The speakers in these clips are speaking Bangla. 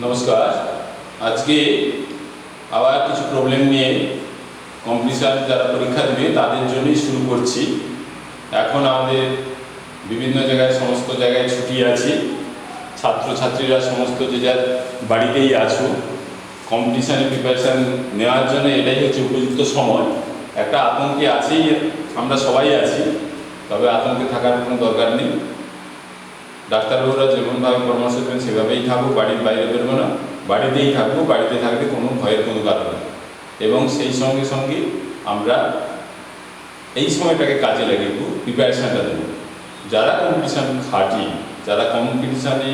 নমস্কার। আজকে আবার কিছু প্রবলেম নিয়ে কম্পিটিশন যারা পরীক্ষা দেবে তাদের জন্যই শুরু করছি। এখন আমাদের বিভিন্ন জায়গায় সমস্ত জায়গায় ছুটি আছে, ছাত্রছাত্রীরা সমস্ত যে যার বাড়িতেই আছো। কম্পিটিশানে প্রিপারেশান নেওয়ার জন্য এটাই হচ্ছে উপযুক্ত সময়। একটা আতঙ্কে আছেই, আমরা সবাই আছি, তবে আতঙ্কে থাকার কোনো দরকার নেই। ডাক্তারবাবুরা যেমনভাবে পরামর্শ দেবেন সেভাবেই থাকবো, বাড়ির বাইরে বেরোবো না, বাড়িতেই থাকবো। বাড়িতে থাকলে কোনো ভয়ের কোনো কারণ নেই। এবং সেই সঙ্গে সঙ্গে আমরা এই সময়টাকে কাজে লাগিয়ে প্রিপারেশানটা দেবো। যারা কম্পিটিশান খাটি, যারা কম্পিটিশানে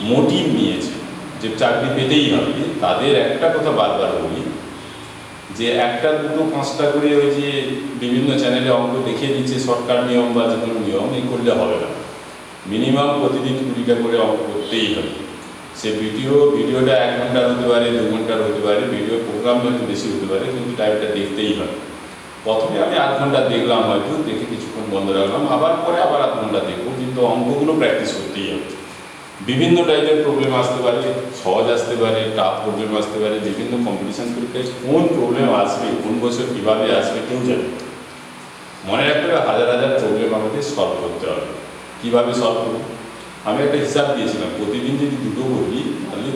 মোটিভ নিয়েছে যে চাকরি পেতেই হবে, তাদের একটা কথা বারবার বলি যে একটা দুটো পাঁচটা করে ওই যে বিভিন্ন চ্যানেলে অঙ্ক দেখিয়ে দিচ্ছে শর্টকাট নিয়ম বা যে কোনো নিয়ম, এই করলে হবে না। মিনিমাম প্রতিদিন 20টা করে অঙ্ক করতেই হবে। সে ভিডিওটা 1 ঘন্টার হতে পারে, 2 ঘন্টার হতে পারে, ভিডিও প্রোগ্রাম হয়তো বেশি হতে পারে, কিন্তু টাইমটা দেখতেই হবে। প্রথমে আমি 8 ঘন্টা দেখলাম, হয়তো দেখে কিছুক্ষণ বন্ধ রাখলাম, আবার পরে আবার 8 ঘন্টা দেখবো, কিন্তু অঙ্কগুলো প্র্যাকটিস করতেই হবে। বিভিন্ন টাইপের প্রবলেম আসতে পারে, সহজ আসতে পারে, টাফ প্রবলেম আসতে পারে। বিভিন্ন কম্পিটিশান পরীক্ষায় কোন প্রবলেম আসবে, কোন বছর কীভাবে আসবে কেউ জানে। মনে রাখতে হবে হাজার হাজার প্রবলেম আমাকে সলভ করতে হবে। কীভাবে সলভ করব? আমি একটা হিসাব দিয়েছিলাম, প্রতিদিন যদি দুটো করি তাহলে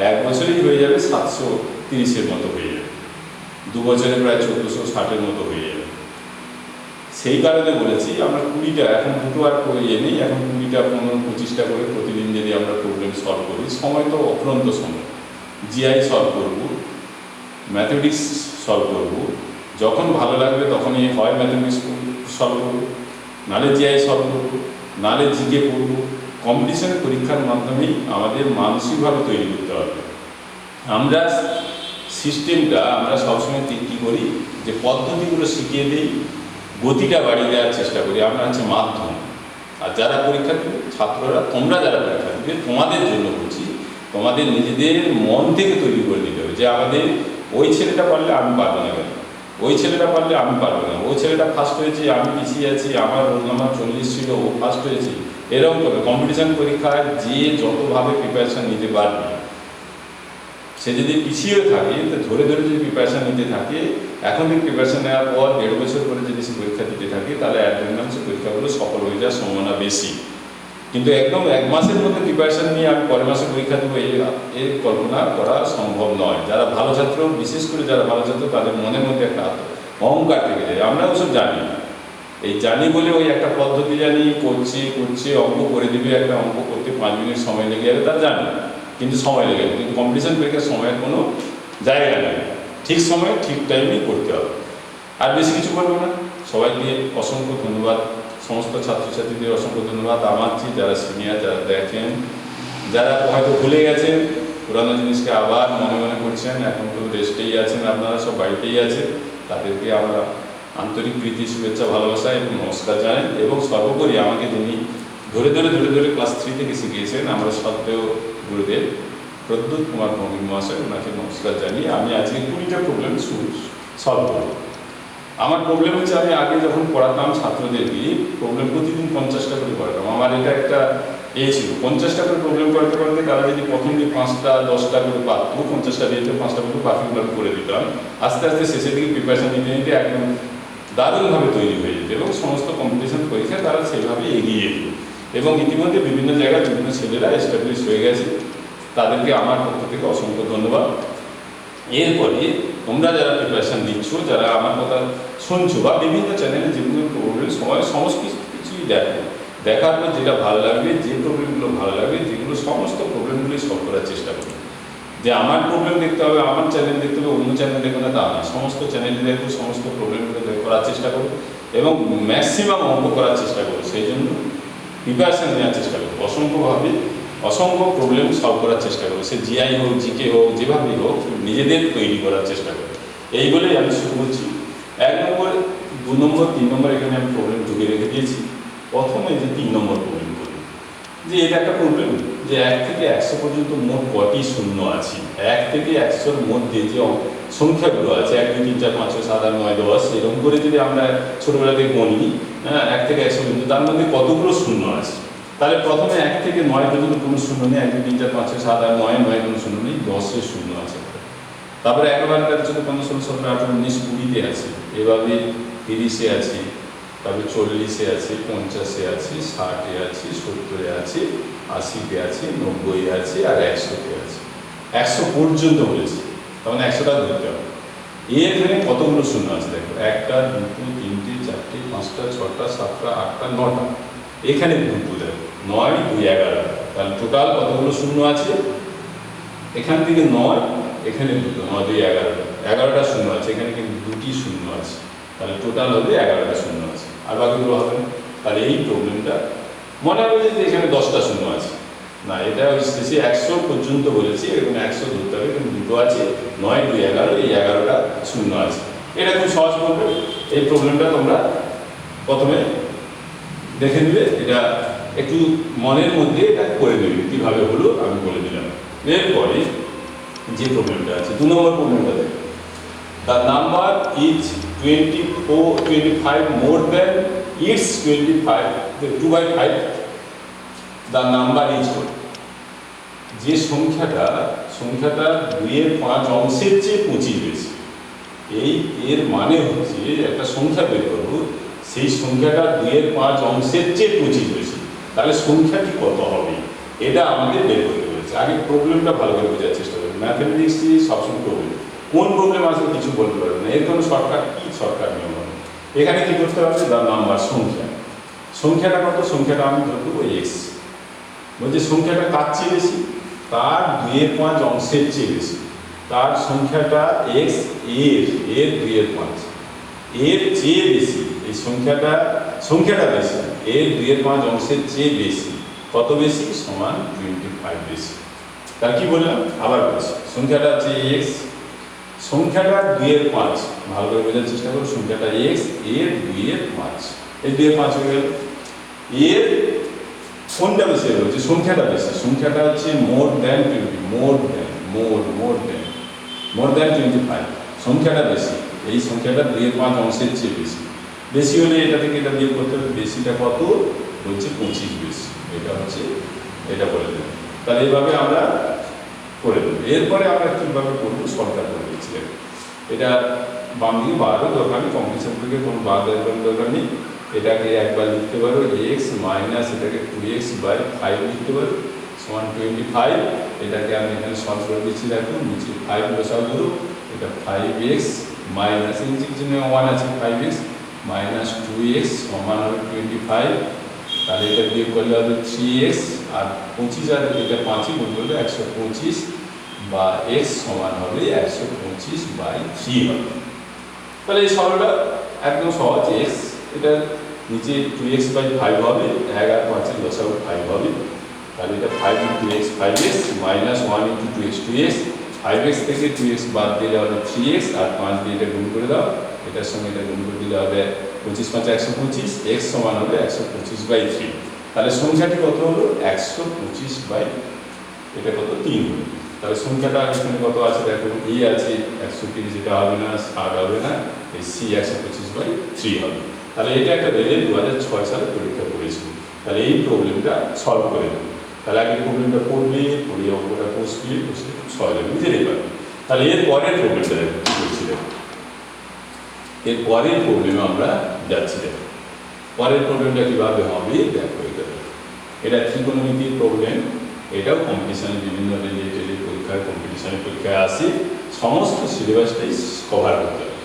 1 বছরেই হয়ে যাবে 730-এর মতো হয়ে যাবে, 2 বছরে প্রায় 1460-এর মতো হয়ে যাবে। সেই কারণে বলেছি আমরা 20টা, এখন দুটো আর ইয়ে নেই, এখন 20টা 15-25টা করে প্রতিদিন যদি আমরা প্রবলেম সলভ করি, সময় তো অফুরন্ত সময়। জিআই সলভ করব, ম্যাথমেটিক্স সলভ করব, যখন ভালো লাগবে তখনই হয় ম্যাথমেটিক্স সলভ করব, নাহলে জিআই সলভ করব, নাহলে জিকে পড়ব। কম্পিটিশনের পরীক্ষার মাধ্যমেই আমাদের মানসিকভাবে তৈরি করতে হবে। আমরা সিস্টেমটা আমরা সবসময় কী করি যে পদ্ধতিগুলো শিখিয়ে দিই, গতিটা বাড়িয়ে দেওয়ার চেষ্টা করি। আমরা হচ্ছে মাধ্যম। আর যারা পরীক্ষা দেবে ছাত্ররা, তোমরা যারা পরীক্ষা দেবে, তোমাদের জন্য বলছি, তোমাদের নিজেদের মন থেকে তৈরি করে দিতে হবে যে আমাদের ওই ছেলেটা পারলে আমি পারবো না কেন, ওই ছেলেটা পারলে আমি পারবো না, ওই ছেলেটা ফার্স্ট হয়েছে আমি পিছিয়ে আছি, আমার রোল নাম্বার 40 ছিল ও ফার্স্ট হয়েছে। এরকম করে কম্পিটিশান পরীক্ষায় যে যতভাবে প্রিপারেশান নিতে পারবে, সে যদি পিছিয়ে থাকে তো ধরে ধরে যদি প্রিপারেশান নিতে থাকে, এখন থেকে প্রিপারেশান নেওয়ার পর 1.5 বছর করে যদি সে পরীক্ষা দিতে থাকে, তাহলে অ্যাডভান্স পরীক্ষাগুলো সফল হয়ে যাওয়ার সম্ভাবনা বেশি। কিন্তু একদম 1 মাসের মধ্যে প্রিপারেশান নিয়ে আমি পরের মাসে পরীক্ষা দেবো, এই কল্পনা করা সম্ভব নয়। যারা ভালো ছাত্র, বিশেষ করে যারা ভালো ছাত্র, তাদের মনের মধ্যে একটা অহংকার থেকে যায়। আমরা ওসব জানি, এই জানি বলে ওই একটা পদ্ধতি জানি, করছে অঙ্ক করে দিবে, একটা অঙ্ক করতে 5 মিনিট সময় লেগে যাবে, তার জানি, কিন্তু সময় লেগে যাবে। কিন্তু কম্পিটিশান পরীক্ষার সময়ের কোনো জায়গা নেই, ঠিক সময় ঠিক টাইমেই করতে হবে। আর বেশি কিছু করবো না। সবাইকে অসংখ্য ধন্যবাদ, সমস্ত ছাত্রছাত্রীদের অসংখ্য ধন্যবাদ। আমার চেয়ে যারা সিনিয়র, যারা দেখেন, যারা হয়তো ভুলে গেছেন পুরানো জিনিসকে আবার মনে মনে করছেন, এখন তো রেস্টেই আছেন, আপনারা সব বাড়িতেই আছেন, তাদেরকে আমরা আন্তরিক প্রীতি, শুভেচ্ছা, ভালোবাসা এবং নমস্কার জানাই। এবং সর্বোপরি আমাকে যিনি ধরে ধরে ক্লাস 3 থেকে শিখিয়েছেন, আমরা সত্ত্বেও গুরুদেব প্রদ্যুৎ কুমার ভৌমিক মহাশয়, ওনাকে নমস্কার জানিয়ে আমি আজকে 20টা প্রবলেম সলভ করব। আমার প্রবলেম হচ্ছে, আমি আগে যখন পড়াতাম ছাত্রদেরকে প্রবলেম প্রতিদিন 50টা করে পড়াতাম। আমার এটা একটা ছিল 50টা করে প্রবলেম পড়াতে পারতে, তারা যদি প্রথম দিন 5টা 10টা করে পারতো, 50টা দিতে 5টা করে পারফেক্টভাবে করে দিতাম, আস্তে আস্তে শেষের দিকে প্রিপারেশান নিতে নিতে একদম দারুণভাবে তৈরি হয়ে যেত এবং সমস্ত কম্পিটিশান পরীক্ষায় তারা সেইভাবে এগিয়ে যেত। এবং ইতিমধ্যে বিভিন্ন জায়গায় বিভিন্ন ছেলেরা এস্টাবলিশ হয়ে গেছে, তাদেরকে আমার পক্ষ থেকে অসংখ্য ধন্যবাদ। এরপরে তোমরা যারা প্রিপারেশান দিচ্ছ, যারা আমার কথা শুনছো, বা বিভিন্ন চ্যানেলে যেগুলো প্রবলেম সমস্ত কিছুই দেখার পর যেটা ভালো লাগবে, যে প্রবলেমগুলো ভালো লাগবে, যেগুলো সমস্ত প্রবলেমগুলি সলভ করার চেষ্টা করবে। যে আমার প্রবলেম দেখতে হবে, আমার চ্যানেল দেখতে হবে, অন্য চ্যানেল দেখবে না তা না, সমস্ত চ্যানেলে দেখবো, সমস্ত প্রবলেমগুলো করার চেষ্টা করবো এবং ম্যাক্সিমাম অঙ্ক করার চেষ্টা করবো। সেই জন্য প্রিপারেশান নেওয়ার চেষ্টা করবো, অসংখ্য প্রবলেম সলভ করার চেষ্টা করবো। সে জিআই হোক, জিকে হোক, যেভাবেই হোক, নিজেদের তৈরি করার চেষ্টা করবো। এই বলেই আমি শুরু করছি। 1 নম্বর, 2 নম্বর, 3 নম্বর এখানে আমি প্রবলেম ঢুকে রেখে দিয়েছি। প্রথমে যে 3 নম্বর প্রবলেম করি, যে এটা একটা প্রবলেম যে 1 থেকে 100 পর্যন্ত মোট কটি শূন্য আছে। 1 থেকে 100-র মধ্যে যে সংখ্যাগুলো আছে, 1 2 3 4 5 6 7 8 9 10, এরকম করে যদি আমরা ছোটোবেলা থেকে গণি, 1 থেকে 100 পর্যন্ত, তার মধ্যে কতগুলো শূন্য আছে। তাহলে প্রথমে 1 থেকে 9 পর্যন্ত কোনো শূন্য নেই, 1 2 3 4 5 6 7 8 9 9 কোনো শূন্য নেই, 10 এর শূন্য আছে। তারপরে 11 13 14 15 16 17 18 19 20 আছে, এভাবে 30 এ আছে, তারপরে 40 এ আছে, 50 এ আছে, 60 এ আছে, 70 এ আছে, 80 তে আছে, 90 এ আছে আর 100 তে আছে। 100 পর্যন্ত বলেছি, তখন 100টা ধরতে হবে। এখানে কতগুলো শূন্য আছে দেখো, 1টা 2টো 3টে 4টে 5টা 6টা 7টা 8টা 9টা, এখানে দুটো দেখো 9 2 11, তাহলে টোটাল কতগুলো শূন্য আছে? এখান থেকে 9, এখানে দুটো, 9 2 11টা, 11টা শূন্য আছে, এখানে কিন্তু দুটি শূন্য আছে, তাহলে টোটাল হবে 11টা শূন্য আছে, আর বাকিগুলো হবে না। তাহলে এই প্রবলেমটা মনে হবে যে এখানে 10টা শূন্য আছে, না এটা শেষে 100 পর্যন্ত বলেছি, এখানে 100 ধরতে হবে, এখানে দুটো আছে, 9 2 11, এই 11টা শূন্য আছে। এটা খুব সহজ প্রবলেম, এই প্রবলেমটা তোমরা প্রথমে দেখে নিবে, এটা একটু মনের মধ্যে এটা করে নেবে, কীভাবে হলো আমি বলে দিলাম। এরপরে যে প্রবলেমটা আছে 2 নম্বর প্রবলেমটা দেখো, the number is 25 more then it's 25 2/5, the number is কত? যে সংখ্যাটা 2 এর 5 অংশের চেয়ে 25 বেশি, এর মানে হচ্ছে একটা সংখ্যা বের করবো, সেই সংখ্যাটা 2 এর 5 অংশের চেয়ে 25 বেশি, তাহলে সংখ্যাটি কত হবে এটা আমাদের বের করতে বলেছে। আগে প্রবলেমটা ভালো করে বোঝার চেষ্টা করবে, ম্যাথমেটিক্স সবসময় প্রবলেম, কোন প্রবলেম আসবে কিছু বলতে পারবে না, এর কোনো শর্টকাট নিয়ম হবে। এখানে কি করতে হবে, দ্য নাম্বার সংখ্যাটা কত, সংখ্যাটা আমি ধরবো এক্স, বলছে সংখ্যাটা কার চেয়ে বেশি, তার 2 এর 5 অংশের চেয়ে বেশি, তার সংখ্যাটা এক্স এর 2 এর 5 এর চেয়ে বেশি, এই সংখ্যাটা বেশি, এর 2 এর 5 অংশের চেয়ে বেশি, কত বেশি, সমান 25 বেশি। তার কি বললাম, আবার বলছি, সংখ্যাটা হচ্ছে এক্স, সংখ্যাটা 2 এর 5, ভালো করে বোঝার চেষ্টা করো, সংখ্যাটা এক্স এর 2 এর 5, এই 2 এর 5 হয়ে গেল, এর কোনটা বেশি হচ্ছে, সংখ্যাটা বেশি, সংখ্যাটা হচ্ছে মোর দ্যান 20, মোর দ্যান 25, সংখ্যাটা বেশি, এই সংখ্যাটা 2 এর 5 অংশের চেয়ে বেশি হলে এটা থেকে এটা বিয়োগ করতে হবে, বেশিটা কত বলছে 25 বেশি, এটা বলে দেব। তাহলে এইভাবে আমরা করে দেবো। এরপরে আমরা কীভাবে করবো, শর্টকাট করে দিচ্ছি, এটা বাম দিকে বারও দরকার নেই, কম্পিটিশন থেকে কোনো বার দরকার নেই, এটাকে একবার লিখতে পারো এক্স মাইনাস এটাকে 2x/5 লিখতে পারো সমান 25, এটাকে আমি এখানে সলভ করে দিচ্ছি, দেখো নিচে 5 বসাও করো, এটা 5x মাইনাস নিচের জন্য 1 আছে, 5x মাইনাস 2x সমান হবে 25, তাহলে এটা বিয়োগ করলে হবে 3x, আর 25 আর এটা 5ই গুণ করলে 125, বা x সমান হবে 125/3 হবে। তাহলে এই সরলটা একদম সহজ, x এটা নিচে 2x/5 হবে, 1 আর 5 এর লসাগু 5 হবে, তাহলে এটা 5 × x 5x minus 1 × 2x 2x, 5x থেকে 2x বাদ দিলে হবে 3x, আর 5 দিয়ে এটা গুণ করে দাও, এটার সঙ্গে এটা গুণ করে দিলে হবে 25 5 125, x সমান হবে 125/3, তাহলে সংখ্যাটি কত হলো 125, এটা কত 3 হলো। তাহলে সংখ্যাটা এখানে কত আছে দেখো, ই আছে 130, এটা হবে না, 60 হবে না, এই সি 125/3 হবে। তাহলে এটা একটা রেলে 2006 সালে পরীক্ষা করেছিল। তাহলে এই প্রবলেমটা সলভ করে দেবো। তাহলে আগে প্রবলেমটা পড়বে, পড়ে অঙ্কটা বসবে, খুব সহজে বুঝে নিতে পারবে। তাহলে এর পরের প্রবলেমটা দেখো কী করছি, দেখো এর পরের প্রবলেমে আমরা যাচ্ছি, দেখো পরের প্রবলেমটা কীভাবে হবে দেখো, এটা ত্রিকোণমিতির প্রবলেম, এটাও কম্পিটিশনে বিভিন্ন রিলেটেড কম্পিটিশনের পরীক্ষায় আসে, সমস্ত সিলেবাসটাই কভার করতে হবে।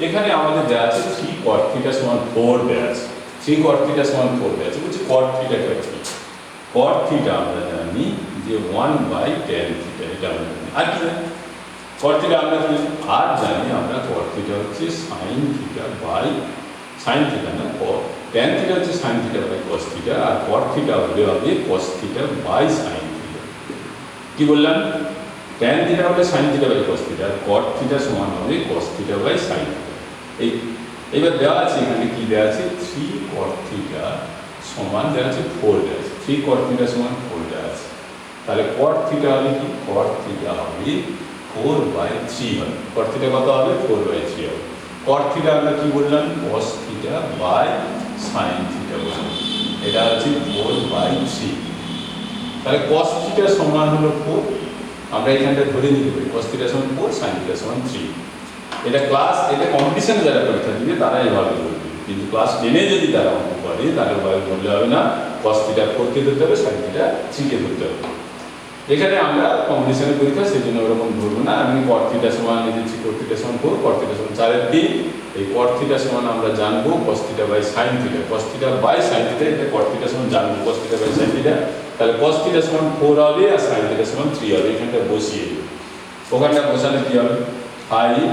এখানে আমাদের দেওয়া আছে 3 cot θ = 4 দেওয়া আছে, 3 cot θ = 4 দেওয়া আছে, বলছি cot θ টা কি, cot θ আমরা জানি যে 1/tan θ, এটা আমরা জানি, আর কি জানি cot θ আমরা জানি, আর জানি আমরা cot θ হচ্ছে sin θ না tan θ হচ্ছে sin θ cos θ, আর cot θ হলে হবে cos θ sin θ। কি বললাম, tan θ হলে sin θ cos θ, আর cot θ সমান হবে cos θ sin θ। এইবার দেওয়া আছে এখানে কি দেওয়া আছে, 3 cot θ সমান দেওয়া আছে 4 দেওয়া আছে, 3 cot θ সমান 4 দেওয়া আছে, তাহলে cot θ হবে কি, cot θ হবে 4/3 হবে, cot θ কত হবে 4/3 হবে। cot θ আমরা কি বললাম, cos θ sin θ বললাম, এটা হচ্ছে 4/3। তাহলে cos থিটা সমান হলো 4, আমরা এখানটা ধরে নিতে পারি cos থিটা সমান 4, sin থিটা সমান 3। এটা ক্লাস, এটা কম্পিটিশনে যারা পরীক্ষা দিবে তারা এইভাবে করবে, কিন্তু ক্লাস 10-এ যদি তারা অঙ্ক করে তাহলে ওভাবে বললে হবে না, cos থিটা 4 কে ধরতে হবে, sin থিটা 3 কে ধরতে হবে। এখানে আমরা কম্পিটিশনের পরীক্ষা সেই জন্য ওরকম ধরবো না। আমি cot থিটা সমান নিয়েছি, cot থিটা সমান 4, cot থিটা সমান 4/3। এই cot থিটা সমান আমরা জানবো cos theta by sin theta, cos theta by sin theta, এটা cot থিটা সমান জানবো cos theta by sin theta. তাহলে cos থিটা সমান 4 হবে আর sin থিটা সমান 3 হবে। এখানটা বসিয়ে ওখানটা বসালে কি হবে, 5,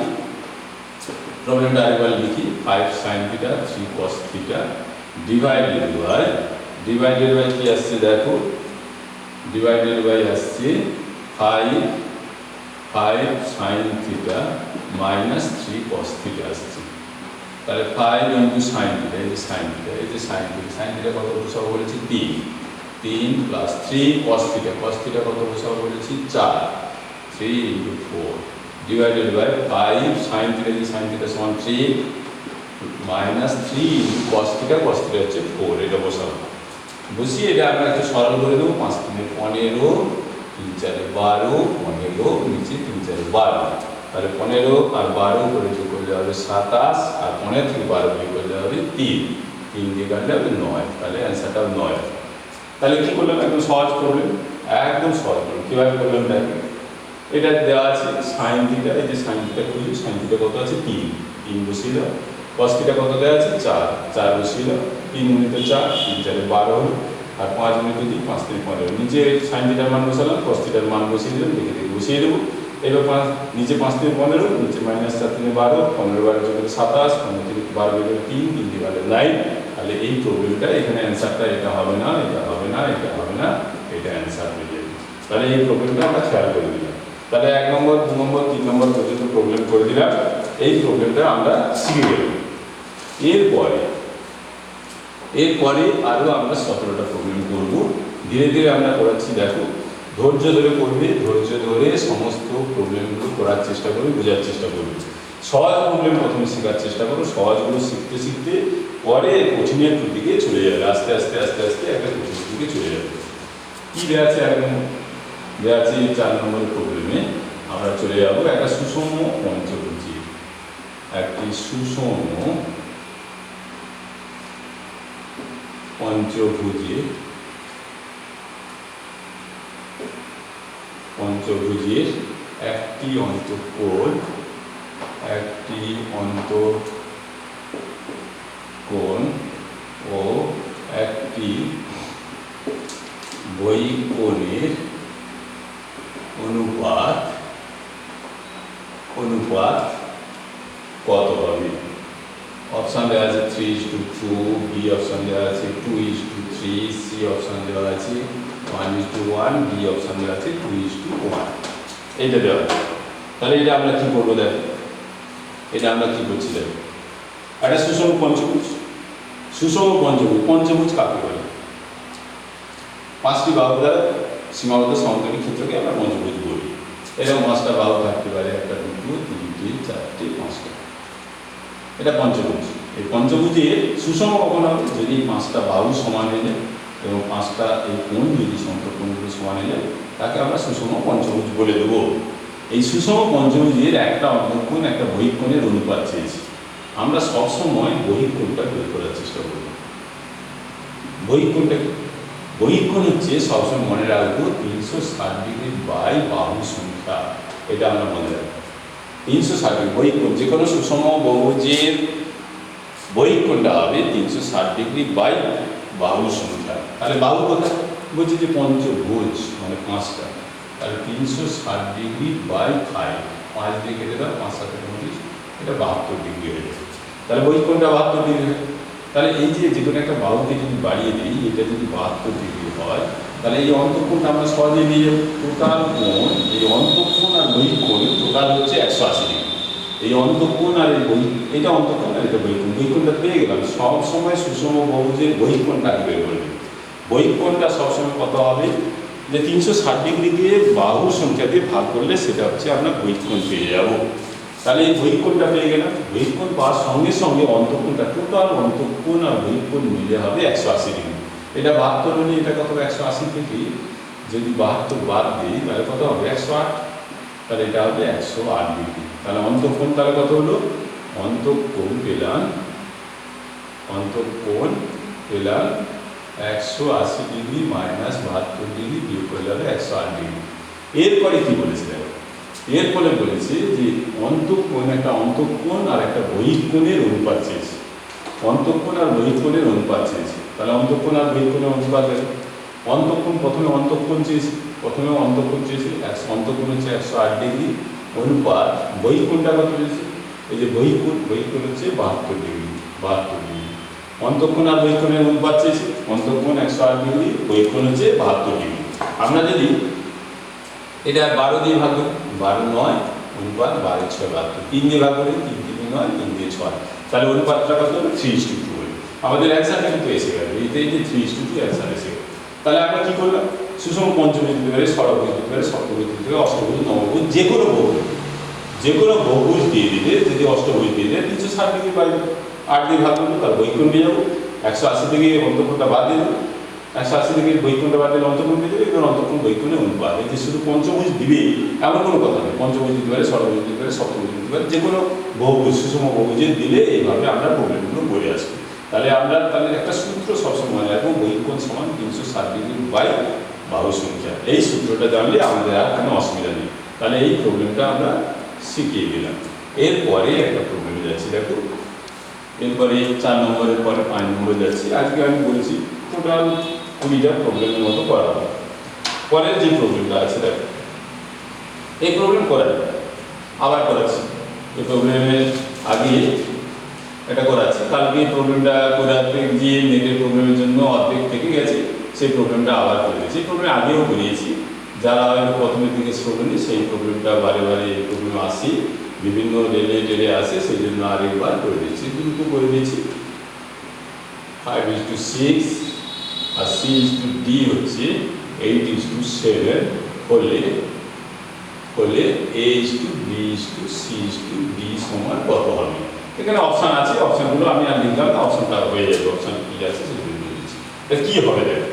প্রবলেমটা আরেকবার লিখি, 5 sin theta 3 cos theta divided by কি আসছে দেখো, ডিভাইডেড বাই আসছে 5 sin theta minus 3 cos theta আসছে। তাহলে 5 ইন্টু sin থিটা, এই যে sin থিটা, এই যে sin থিটা কত বসাবো বলেছি 3 প্লাস 3 cos থিটা কত বসাবো বলেছি 4, 3 into 4 divided by 5 sin theta, যে sin থিটা সমান 3 মাইনাস 3 ইন্টু cos থিটা হচ্ছে 4, এটা বসাবো। বসিয়ে এটা আমরা একটু সরল করে দেবো, 5 3 15, 3 4 12, 15 নিচে 3 4 12, তাহলে 15 আর 12 করে যোগ করলে হবে 27, আর 15 থেকে 12 বিয়োগ করলে হবে 3 দিয়ে কাটলে হবে 9, তাহলে অ্যান্সারটা 9। তাহলে কি করলাম, একদম সহজ প্রবলেম, একদম সহজ প্রবলেম। কীভাবে করলাম দেখো, এটা দেওয়া আছে sin থিটা, এই যে sin থিটা খুঁজি, sin থিটা কত আছে 3 বসিয়ে দাও, cos থিটা কত দেওয়া আছে 4 বসিয়ে দাও, 3 গুণিত 4, 3 4 12 হলো, আর 5 গুণিত 2, 5 3 15, নিচে sin থিটার মান বসালাম, cos থিটার মান বসিয়ে দিলাম, দেখে বসিয়ে দেবো। এবার নিচে 5 3 15, নিচে মাইনাস 4 3 12, 15 12 যোগ করে 27, 15 থেকে 12 বিয়োগ করে 3 দিয়ে 9। তাহলে এই প্রবলেমটা এখানে অ্যান্সারটা এটা হবে না, এটা হবে না, এটা হবে না, এটা অ্যান্সার হয়ে যাবে। তাহলে এই প্রবলেমটা আমরা খেয়াল করে দিলাম। তাহলে 1 নম্বর 2 নম্বর 3 নম্বর পর্যন্ত প্রবলেম করে দিলাম, এই প্রবলেমটা আমরা শিখে গেলাম। এরপরে আরও আমরা 17টা প্রবলেম করব, ধীরে ধীরে আমরা করাচ্ছি। দেখো, ধৈর্য ধরে করবে, ধৈর্য ধরে সমস্ত প্রবলেমগুলো করার চেষ্টা করবে, বোঝার চেষ্টা করবে। সহজ প্রবলেম প্রথমে শেখার চেষ্টা করো, সহজগুলো শিখতে শিখতে পরে কঠিনের দিকে চলে যাবে, আস্তে আস্তে একটা কঠিনের দিকে চলে যাবে। কী দেওয়া আছে, একদম দেওয়া আছে 4 নম্বর প্রবলেমে আমরা চলে যাব একটা সুষম পঞ্চভুজি, একটি সুষম পঞ্চভুজের একটি অন্তঃকোণ ও একটি বহিঃকোণের অনুপাত কত হবে? অপশন দেওয়া আছে 3:2, বি অপশন দেওয়া আছে 2:3, সি অপশন দেওয়া আছে 1:1, ডি অপশন দেওয়া আছে 2:1। এইটা দেওয়া আছে। তাহলে এটা আমরা কি করবো দেখো, এটা আমরা কি করছি দেখো, একটা সুষম পঞ্চভুজ। পঞ্চভুজ কাকে বলে? 5টি বাহু দ্বারা সীমাবদ্ধ সমতলী ক্ষেত্রকে আমরা পঞ্চভুজ বলি। এরকম 5টা বাহু থাকতে পারে, 1 2 3 4 5টা, এটা পঞ্চভুজ। এই পঞ্চভুজের সুষম কখন হবে? যদি 5টা বাহু সমান হয়ে যায় এবং 5টা এই কোণ যদি কোণগুলো সমান হয়ে যায়, তাকে আমরা সুষম পঞ্চভুজ বলে দেবো। এই সুষম পঞ্চভুজের একটা অন্তঃকোণ একটা বহিঃকোণের অনুপাত চেয়েছি। আমরা সবসময় বহিঃকোণটা বের করার চেষ্টা করব। বহিঃকোণ হচ্ছে সবসময় মনে রাখবো 360 ডিগ্রি বাই বাহু সংখ্যা, এটা আমরা মনে রাখবো। 360 ডিগ্রি বহিঃকোণ, যে কোনো সুষম বহুভুজের বহিঃকোণটা হবে 360 ডিগ্রি বাই বাহু সংখ্যা। তাহলে বাহু কোথায় বলছি, যে পঞ্চভুজ মানে 5টা, তাহলে 360 ডিগ্রি বাই 5 দিয়ে কেটে দাও, 5 7 19, এটা 72 ডিগ্রি হয়ে যাবে। তাহলে বহিঃকোণটা 72 ডিগ্রি হয়। তাহলে এই যে কোনো একটা বাহুকে যদি বাড়িয়ে দিই, এটা যদি 72 ডিগ্রি হয়, তাহলে এই অন্তঃকোণটা আমরা সহজে নিয়ে যাব। টোটাল কোণ, এই অন্তঃকোণ আর বহিঃকোণ টোটাল হচ্ছে 180 ডিগ্রি। এই অন্তঃকোণ আর এই এটা অন্তঃকোণ আর এটা বহিঃকোণটা পেয়ে গেলাম। সবসময় সুষম বহুভুজের বহিঃকোণটাকে বের করে দিই। বহিঃকোণটা সবসময় কত হবে, যে 360 ডিগ্রি দিয়ে বাহু সংখ্যা দিয়ে ভাগ করলে সেটা হচ্ছে আমরা বহিঃকোণ পেয়ে যাব। তাহলে এই বহিঃকোণটা পেয়ে গেলাম। বহিঃকোণ পাওয়ার সঙ্গে সঙ্গে অন্তঃকোণটা, টোটাল অন্তঃকোণ আর বহিঃকোণ মিলে হবে 180 ডিগ্রি। এটা 72 হলে এটা কত হবে 180 থেকে যদি 72 বাদ দিই তাহলে কত হবে 108, তাহলে এটা হবে 108 ডিগ্রি। তাহলে অন্তঃকোণ তাহলে কত হলো, অন্তঃকোণ পেলাম 180 ডিগ্রি মাইনাস 72 ডিগ্রি বিয়োগ করলে হবে 108 ডিগ্রি। এরপরে কি বলেছে দেখো, এরপরে বলেছে যে অন্তঃকোণ, একটা অন্তঃকোণ আর একটা বহিঃকোণের অনুপাত চেয়েছে, অন্তঃকোণ আর বহিঃকোণের অনুপাত চেয়েছে। তাহলে অন্তঃকোণ আর বহিঃকোণের অনুপাত দেখো, অন্তঃকোণ প্রথমে অন্তঃকোণ চেয়েছে, অন্তঃকোণ হচ্ছে 108 ডিগ্রি অনুপাত বহিঃকোণটা কত চেয়েছে, এই যে বহিঃকোণ হচ্ছে 72 ডিগ্রি, অন্তঃকোণ আর বহিঃকোণের অনুপাত চেয়েছে, অন্তঃকোণ 108 ডিগ্রি, বহিঃকোণ হচ্ছে 72 ডিগ্রি। আমরা যদি এটা 12 দিয়ে ভাগ করি, 12 9 অনুপাত 12 6 72, 3 দিয়ে ভাগ করি, 3 3 9, 3 দিয়ে 6, তাহলে অনুপাতটা কত হবে 3:2 হবে। আমাদের অ্যান্সারটা কিন্তু এসে গেল, এইটাই যে 3:2 অ্যান্সার এসে গেল। তাহলে আমরা কি করলাম, সুষম পঞ্চভুজ দিতে পারে, ষড়ভুজ দিতে পারে, সপ্তভুজ দিতে পারে, অষ্টভুজ, নবভুজ, যে কোনো বহুভুজ দিয়ে দিলে, যদি অষ্টভুজ দিয়ে দিলে 360 ডিগ্রি পাই, 8 দিয়ে ভাগ করবো, তার বহিঃকোণ নিয়ে যাবো, 180 ডিগ্রি অন্তঃকোণটা বাদ দিয়ে দেবো, 180 ডিগ্রি বহিঃকোণটা বাদ দিলে অন্তঃকোণ দিয়ে দেবে, এবার অন্তঃকোণ বহিঃকোণের অনুপাত। এই যে শুধু পঞ্চভুজ দিবে এমন কোনো কথা নেই, পঞ্চভুজ দিতে পারে, ষড়ভুজ দিতে পারে, সপ্তভুজ দিতে পারে, যে কোনো বহুভুজ সুষম বহুভুজে দিলে এইভাবে আমরা প্রবলেমগুলো করে আসবো। তাহলে আমরা একটা সূত্র সবসময় মনে রাখবো, বহিঃকোণ সমান 360 ডিগ্রি বাই বাহু সংখ্যা। এই সূত্রটা জানলে আমাদের আর কোনো অসুবিধা নেই। তাহলে এই প্রবলেমটা আমরা শিখিয়ে দিলাম। এরপরে একটা প্রবলেমে যাচ্ছি, দেখো এরপরে 4 নম্বরের পরে 5 নম্বরে যাচ্ছি। আজকে আমি বলেছি টোটাল 20টা প্রবলেমের মতো করা হবে। পরের যে প্রবলেমটা আছে দেখো, এই প্রবলেম করাই আবার করাচ্ছি, এই প্রবলেমের আগে এটা করাচ্ছি। কালকে এই প্রবলেমটা করাতে গিয়ে নেটের প্রবলেমের জন্য অর্ধেক থেকে গেছে, সেই প্রবলেমটা আবার করে দিয়েছি। এই প্রবলেম আগেও করিয়েছি, যারা হয়তো প্রথমের দিকে শোনেনি সেই প্রবলেমটা বারে বারে এই প্রবলেম আসি, বিভিন্ন রেলে আসে, সেই জন্য আরেকবার করে দিয়েছি, দ্রুত করে দিয়েছি। 5:6 আর C:D হচ্ছে 8:7 হলে A:B:C:D সমান কত হবে। এখানে অপশান আছে, অপশানগুলো আমি আর লিখলাম না, অপশানটা হয়ে যাবে, অপশান কি আছে সেগুলো দিয়ে দিচ্ছি। এটা কী হবে দেখো,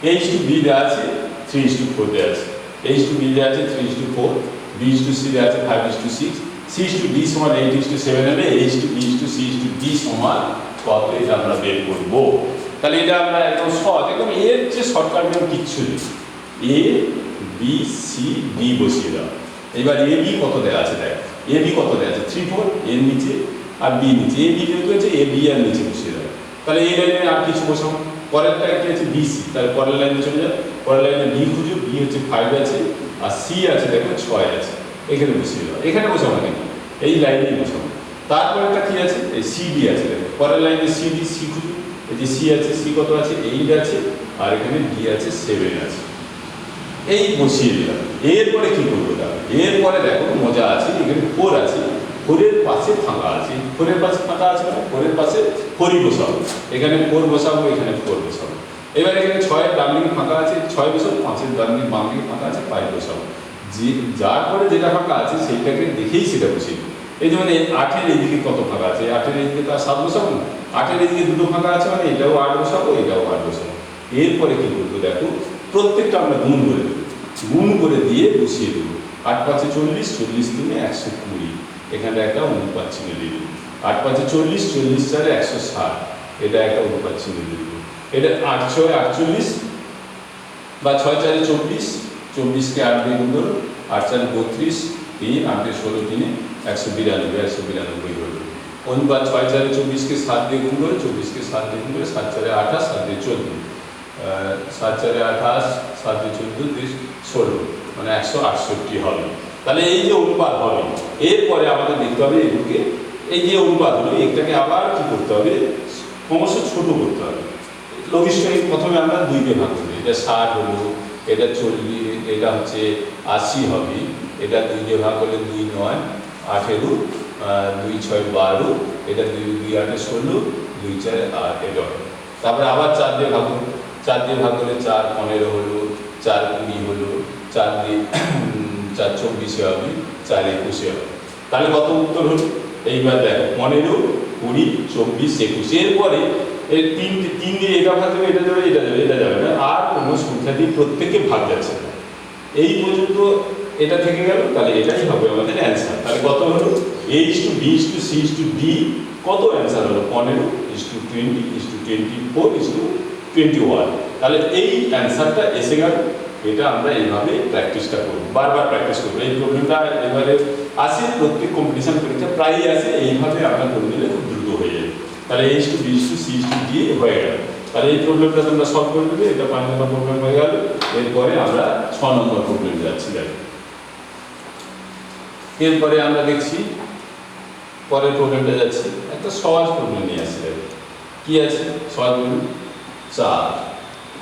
A:B দেওয়া আছে, 3:4 দেওয়া আছে, A:B দেওয়া আছে 3:4, B:C দেওয়া আছে 5:6, C:D সমান 8:7 হলে A:B:C:D সমান কত, এটা আমরা বের করবো। তাহলে এটা আমরা একদম সহজ, একদম এর যে শর্টকাট নিয়ম কিচ্ছু নেই, A:B:C:D বসিয়ে দাও। এবার AB কত দেওয়া আছে দেখ, AB কত দেওয়া আছে 3:4, এর নিচে আর B নিচে, AB যেহেতু আছে AB আর নিচে বসিয়ে দাও। তাহলে এই লাইনে আর কিছু বসাবো, পরেরটা কি আছে BC, তাহলে পরের লাইনে চলে যাও, পরের লাইনে B খুঁজো, B হচ্ছে 5 আছে, আর C আছে দেখো 6 আছে, এখানে বসিয়ে দাও। এখানে বসাবো না কিন্তু এই লাইনেই বসাবো। তারপরেরটা কি আছে, এই CD আছে দেখো, পরের লাইনে CD, C খুঁজো, এই যে C আছে, C কত আছে 8 আছে, আর এখানে D আছে 7 আছে, এই বসিয়ে দিলাম। এরপরে কি করবো, এরপরে দেখো মজা আছে, এখানে 4 আছে, 4-এর পাশে ফাঁকা আছে, 4-এর পাশে ফাঁকা আছে মানে 4-এর পাশে 4ই বসাবো, এখানে 4 বসাবো, এখানে 4 বসাবো। এবার এখানে 6-এর ডান দিকে ফাঁকা আছে, 6 বসাবো, 5-এর ডান দিকে বাম দিকে ফাঁকা আছে, 5 বসাবো। যার পরে যেটা ফাঁকা আছে সেইটাকে দেখেই সেটা বসিয়ে দেবো। এই যেমন 8-এর এইদিকে কত ফাঁকা আছে, 8-এর এইদিকে তো আর 7 বসাবো না, 8-এর এইদিকে 2টো ফাঁকা আছে মানে এটাও 8 বসাবো, এটাও 8 বসাবো। এরপরে কি করবো দেখো, প্রত্যেকটা আমরা গুণ করে দেবো, গুণ করে দিয়ে বসিয়ে দেবো। 8-5-এ 40, 40-3-এ 120, এখানে একটা অনুপাত চিহ্ন দিয়ে দেবো। 8-5-এ 40, 40-4-এ 160, এটা একটা অনুপাত চিহ্ন দিয়ে দেবো। এটা 8-6-এ 48 বা 6-4-এ 24, 24-কে 8 দিয়ে গুণ করো, 8-4-এ 32, 3, 8-এ 16, 3-এ 192 হলো। অনুপাত 6-4-এ 24-কে 7 দিয়ে গুণ করে, 24-কে 7 দিয়ে গুণ করে, 7-4-এ 28, 7 দিয়ে 14, 7-4-এ 28, 7 দিয়ে 14, 16, মানে 168 হবে। তাহলে এই যে অনুপাত হবে, এরপরে আমাদের দেখতে হবে এগুলোকে, এই যে অনুপাত হলো এটাকে আবার কি করতে হবে, ক্রমশ ছোট করতে হবে। লঘিষ্ঠকে প্রথমে আমরা 2 দিয়ে ভাগ করি, এটা 60 হলো, এটা 40, এটা হচ্ছে 80 হবে, এটা 2 দিয়ে ভাগ করলে 2 9 18, 2 6 12, এটা 2 8 16, 2 4 8 এটা। তারপরে আবার 4 দিয়ে ভাগ করবো, 4 দিয়ে ভাগ করলে 4 15 হলো, 4 20 হলো, 4 দিয়ে 4 24 হবে, 4 21 হবে। তাহলে কত উত্তর হলো, এইবার দেখো 15, 20, 24, 21। এরপরে এই তিন দিয়ে এটা ভাগ দেবে, এটা যাবে, এটা যাবে, এটা যাবে না, আর কোনো সংখ্যা দিয়ে প্রত্যেককে ভাগ যাচ্ছে না। এই পর্যন্ত এটা থেকে গেল, তাহলে এটাই হবে আমাদের অ্যান্সার। তাহলে কত হলো? A:B:C:D কত অ্যান্সার হলো? 15:20:24:21। তাহলে এই অ্যান্সারটা এসে গেল। এটা আমরা এইভাবে প্র্যাকটিসটা করব, বারবার প্র্যাকটিস করবো। এই প্রবলেমটা এবারে আসে, প্রত্যেক কম্পিটিশন পরীক্ষা প্রায়ই আসে, এইভাবে আমরা করে দিলে খুব দ্রুত হয়ে যাবে। তাহলে A:B:C:D হয়ে গেল। তাহলে এই প্রবলেমটা তোমরা সলভ করে দেবে। এটা 5 নম্বর প্রবলেম হয়ে গেল। এরপরে আমরা 6 নম্বর প্রবলেম যাচ্ছি। দেখো, এরপরে আমরা দেখছি পরের প্রবলেমটা যাচ্ছি, একটা সহজ প্রবলেম নিয়ে আসছি। দেখো কি আছে সহজ প্রবলেম,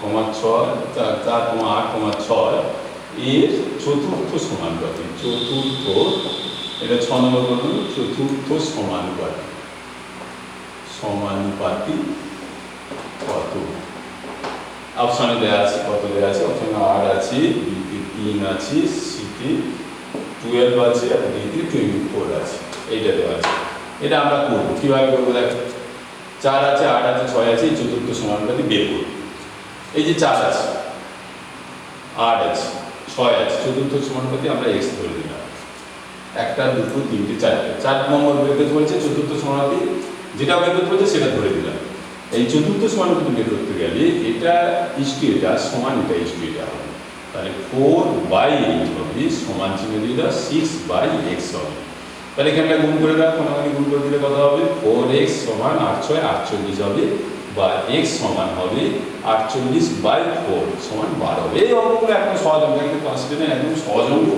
4,8,6 এর চতুর্থ সমানুপাতি। চতুর্থ, এটা 6 নম্বর প্রবলেম। চতুর্থ সমানুপাতি কত? অপশনে দেওয়া আছে, কত দেওয়া আছে? অপশনে 8 আছে, বিতে 3 আছে, সিতে 12 আছে, আর ডিতে 24 আছে। এইটা দেওয়া আছে। এটা আমরা করবো, কিভাবে করবো? দেখো 4 আছে, 8 আছে, 6 আছে, এই চতুর্থ সমানুপাতি বের করবো। এই যে 4 আছে, 8 আছে, 6 আছে, চতুর্থ সমানুপাতি আমরা x ধরে দিলাম। 1, 2, 3, 4, 4 নম্বর বের করতে বলছে চতুর্থ সমানুপাতি, যেটা বের করতে বলছে সেটা ধরে দিলাম। এই চতুর্থ সমানুপাতি বের করতে গেলে এটা ইস্টু এটা সমান এটা ইস্টু এটা হবে। তাহলে 4/8 হবে সমান চিহ্ন দিয়ে দাও 6/x হবে। তাহলে এখানটা গুণ করে দাও, কোনাকুনি গুণ করে দিলে কত হবে? 4x সমান 8 6 48 হবে, বা x সমান হবে 48/4 সমান 12 হবে। এই অঙ্কগুলো একদম সহজ অঙ্ক, একদম কনসিডারেন্ট, একদম সহজ অঙ্ক।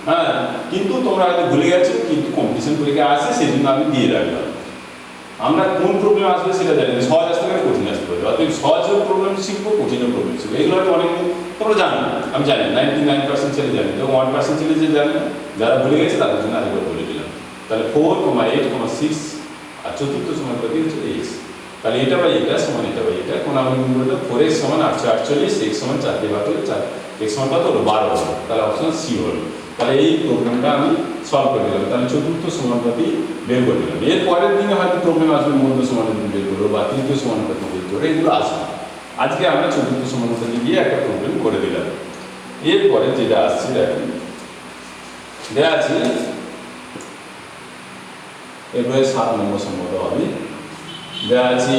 হ্যাঁ, কিন্তু তোমরা হয়তো ভুলে গেছো, কিন্তু কম্পিটিশন পরীক্ষা আসে সেই জন্য আমি দিয়ে রাখলাম। আমরা কোন প্রবলেম আসবে সেটা জানি না, সহজ আসতে পারে, কঠিন আসতে পারে। অতএব সহজ প্রবলেম শিখবো, কঠিন প্রবলেম শিখবো। এগুলো হয়তো অনেক তোমরা জানো, আমি জানি 99% ছেলে জানি, তো 1% ছেলে যে জানে না, যারা ভুলে গেছে তাদের জন্য আরেকবার বলে দিলাম। তাহলে 4,8,6 আর চতুর্থ সমানুপাতি হচ্ছে x। তাহলে এটা বাই এটা সমান এটা বাই এটা, কোনাকুনি গুণ করে দাও। 4x সমান 848, x সমান 4 দিয়ে ভাগ করলে 4, x সমান কত হলো? 12 হলো। তাহলে অপশন সি হলো। তাহলে এই প্রবলেমটা আমি সলভ করে দিলাম। তাহলে চতুর্থ সমানুপাতি বের করে দিলাম। এর পরের দিনে হয়তো প্রবলেম আসবে মধ্য সমানুপাতি বের করবো, বা তৃতীয় সমানুপাতি বের করবো, এগুলো আসবে। আজকে আমরা চতুর্থ সমানুপাতি দিয়ে একটা প্রবলেম করে দিলাম। এরপরে যেটা আসছে দেখুন, দেওয়া আছে এরপরে 7 নম্বর সম্ভবত হবে। দেওয়া আছে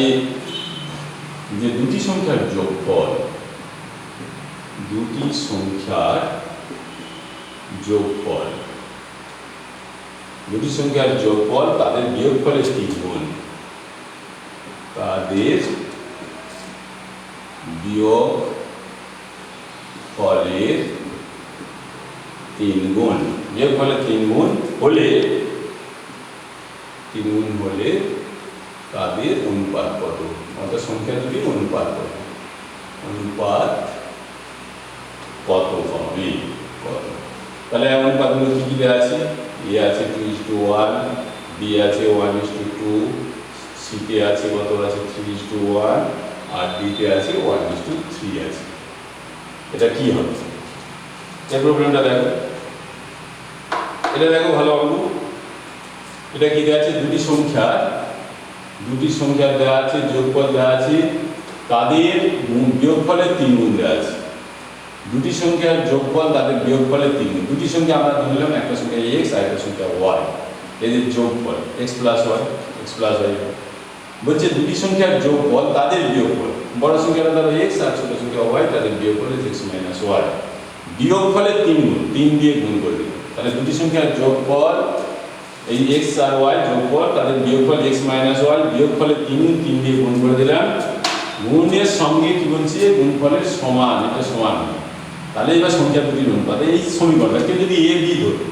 যে দুটি সংখ্যার যোগফল, দুটি সংখ্যার যোগফল, দুটি সংখ্যার যোগফল তাদের বিয়োগফলের 3 গুণ, তাদের বিয়োগফলের 3 গুণ, বিয়োগফলের 3 গুণ হলে, 3 গুণ হলে তাদের অনুপাত কত? অর্থাৎ সংখ্যা দুটি অনুপাত কত? অনুপাত কত হবে? কত? তাহলে অনুপাতগুলো কি কি দেওয়া আছে? এ আছে 2:1, বি আছে 1:2, সিতে আছে কত আছে? 3:1, আর ডিতে আছে 1:3 আছে। এটা কি হবে? এই প্রবলেমটা দেখো, এটা দেখো ভালো অঙ্ক। এটা কি দেওয়া আছে? দুটি সংখ্যা দেওয়া আছে, যোগফল দেওয়া আছে, তাদের বিয়োগফলের 3 গুণ দেওয়া আছে। দুটি সংখ্যার যোগফল তাদের বিয়োগফলের 3 গুণ। দুটি সংখ্যা আমরা ধরলাম, একটা সংখ্যা x আর একটা সংখ্যা y, এদের যোগফল x প্লাস y বলছে দুটি সংখ্যার যোগফল তাদের বিয়োগফল, বড় সংখ্যাটা ধরো x আর ছোট সংখ্যা y, তাদের বিয়োগফল x মাইনাস y, বিয়োগফলের 3 গুণ, 3 দিয়ে গুণ করে দিল। তাহলে দুটি সংখ্যার যোগফল এই x আর y যোগফল, তাদের বিয়োগফল x মাইনাস y, বিয়োগফলের 3 গুণ, 3 দিয়ে গুণ করে দিলাম। গুণের সঙ্গে কি বলছে? গুণফলের সমান, এটা সমান। তাহলে এবার সংখ্যা দুটির অনুপাত, এই সমীকরণটা কেউ যদি a b ধরে,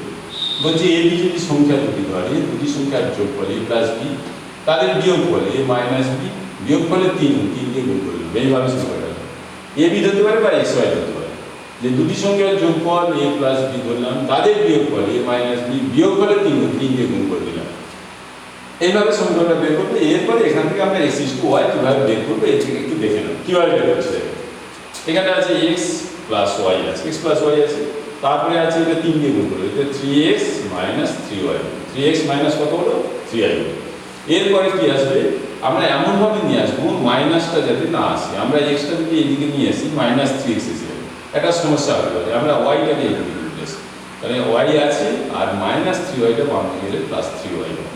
বলছে a b যদি সংখ্যা দুটি ধরে, দুটি সংখ্যার যোগফল a প্লাস b, তাদের বিয়োগফল a মাইনাস b, বিয়োগফলের 3 গুণ, 3 দিয়ে গুণ করে দিলাম। এইভাবে সংখ্যাটা a b ধরতে পারে বা x y ধরতে পারে। যে দুটি সংখ্যার যোগফল a প্লাস b ধরলাম, তাদের বিয়োগফল a মাইনাস b, বিয়োগফলের 3 গুণ, 3 দিয়ে গুণ করে দিলাম। এইভাবে সমীকরণটা বের করতে, এরপরে এখান থেকে আমরা x = y কিভাবে বের করবো এর থেকে একটু দেখে নাও কিভাবে বের করছে। এখানে আছে x প্লাস y আছে, x প্লাস y আছে, তারপরে আছে এটা 3 দিয়ে গুণ করবো, এটা 3x minus 3y, 3x minus কত হলো? 3y। এরপরে কি আসবে, আমরা এমনভাবে নিয়ে আসবো মাইনাসটা যাতে না আসে। আমরা এক্সটা যদি এদিকে নিয়ে আসি -3x এসে যাবে, একটা সমস্যা হতে পারে। আমরা ওয়াইটাকে এদিকে নিয়ে আসি, তাহলে ওয়াই আছে আর -3yটা বাম দিকে গেলে +3y হবে।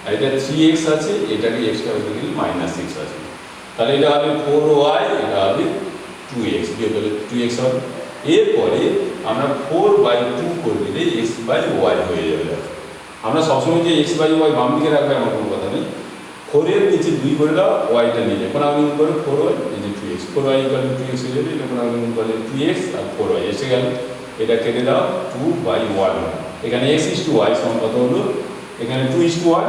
আর এটা 3x আছে, এটাকে এক্সটা হতে গেলে -6 আছে। তাহলে এটা হবে 4y, এটা হবে 2x, বিয়োগ করলে 2x হবে। এরপরে আমরা 4/2 করে দিলে x/y হয়ে যাবে। আমরা সবসময় যে x/y বাম দিকে রাখবে আমার কোনো কথা নেই। 4 এর নিচে 2 করে দাও, ওয়াইটা নিয়ে যাবে। কোনো আগুন করে 4y, এই যে 2x, 4y = 2x হয়ে যাবে। এটা কোনো আগুন করে 3x আর 4y এসে গেল। এটা কেটে দাও 2/1। এখানে x/y সমান কত হলো, এখানে 2:1,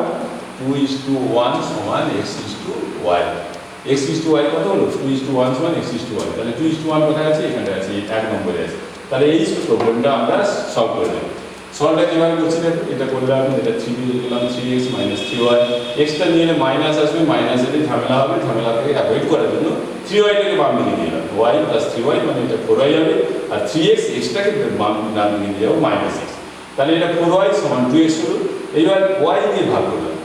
2:1 সমান x/y। x/y কত হলো, 2:1 সমান x/y। তাহলে 2:1 কোথায় আছে, এখানে আছে, 1 নম্বরে আছে। তাহলে এই প্রবলেমটা আমরা সলভ করে দেব। সলভটা কিভাবে করছি দেখো, এটা করলাম, এটা 3 দিয়ে দিলাম, 3x - 3y। এক্সটা নিয়ে এলে মাইনাস আসবে, মাইনাস এলে ঝামেলা হবে, ঝামেলা থেকে অ্যাভয়েড করার জন্য 3yটাকে বাম দিকে দিয়ে দিলাম, y + 3y মানে এটা 4y হবে। আর 3x এক্সটাকে বাম দিকে দিয়ে যাবো -x। তাহলে এটা 4y সমান 2x হলো। এইবার y দিয়ে ভাগ করলাম,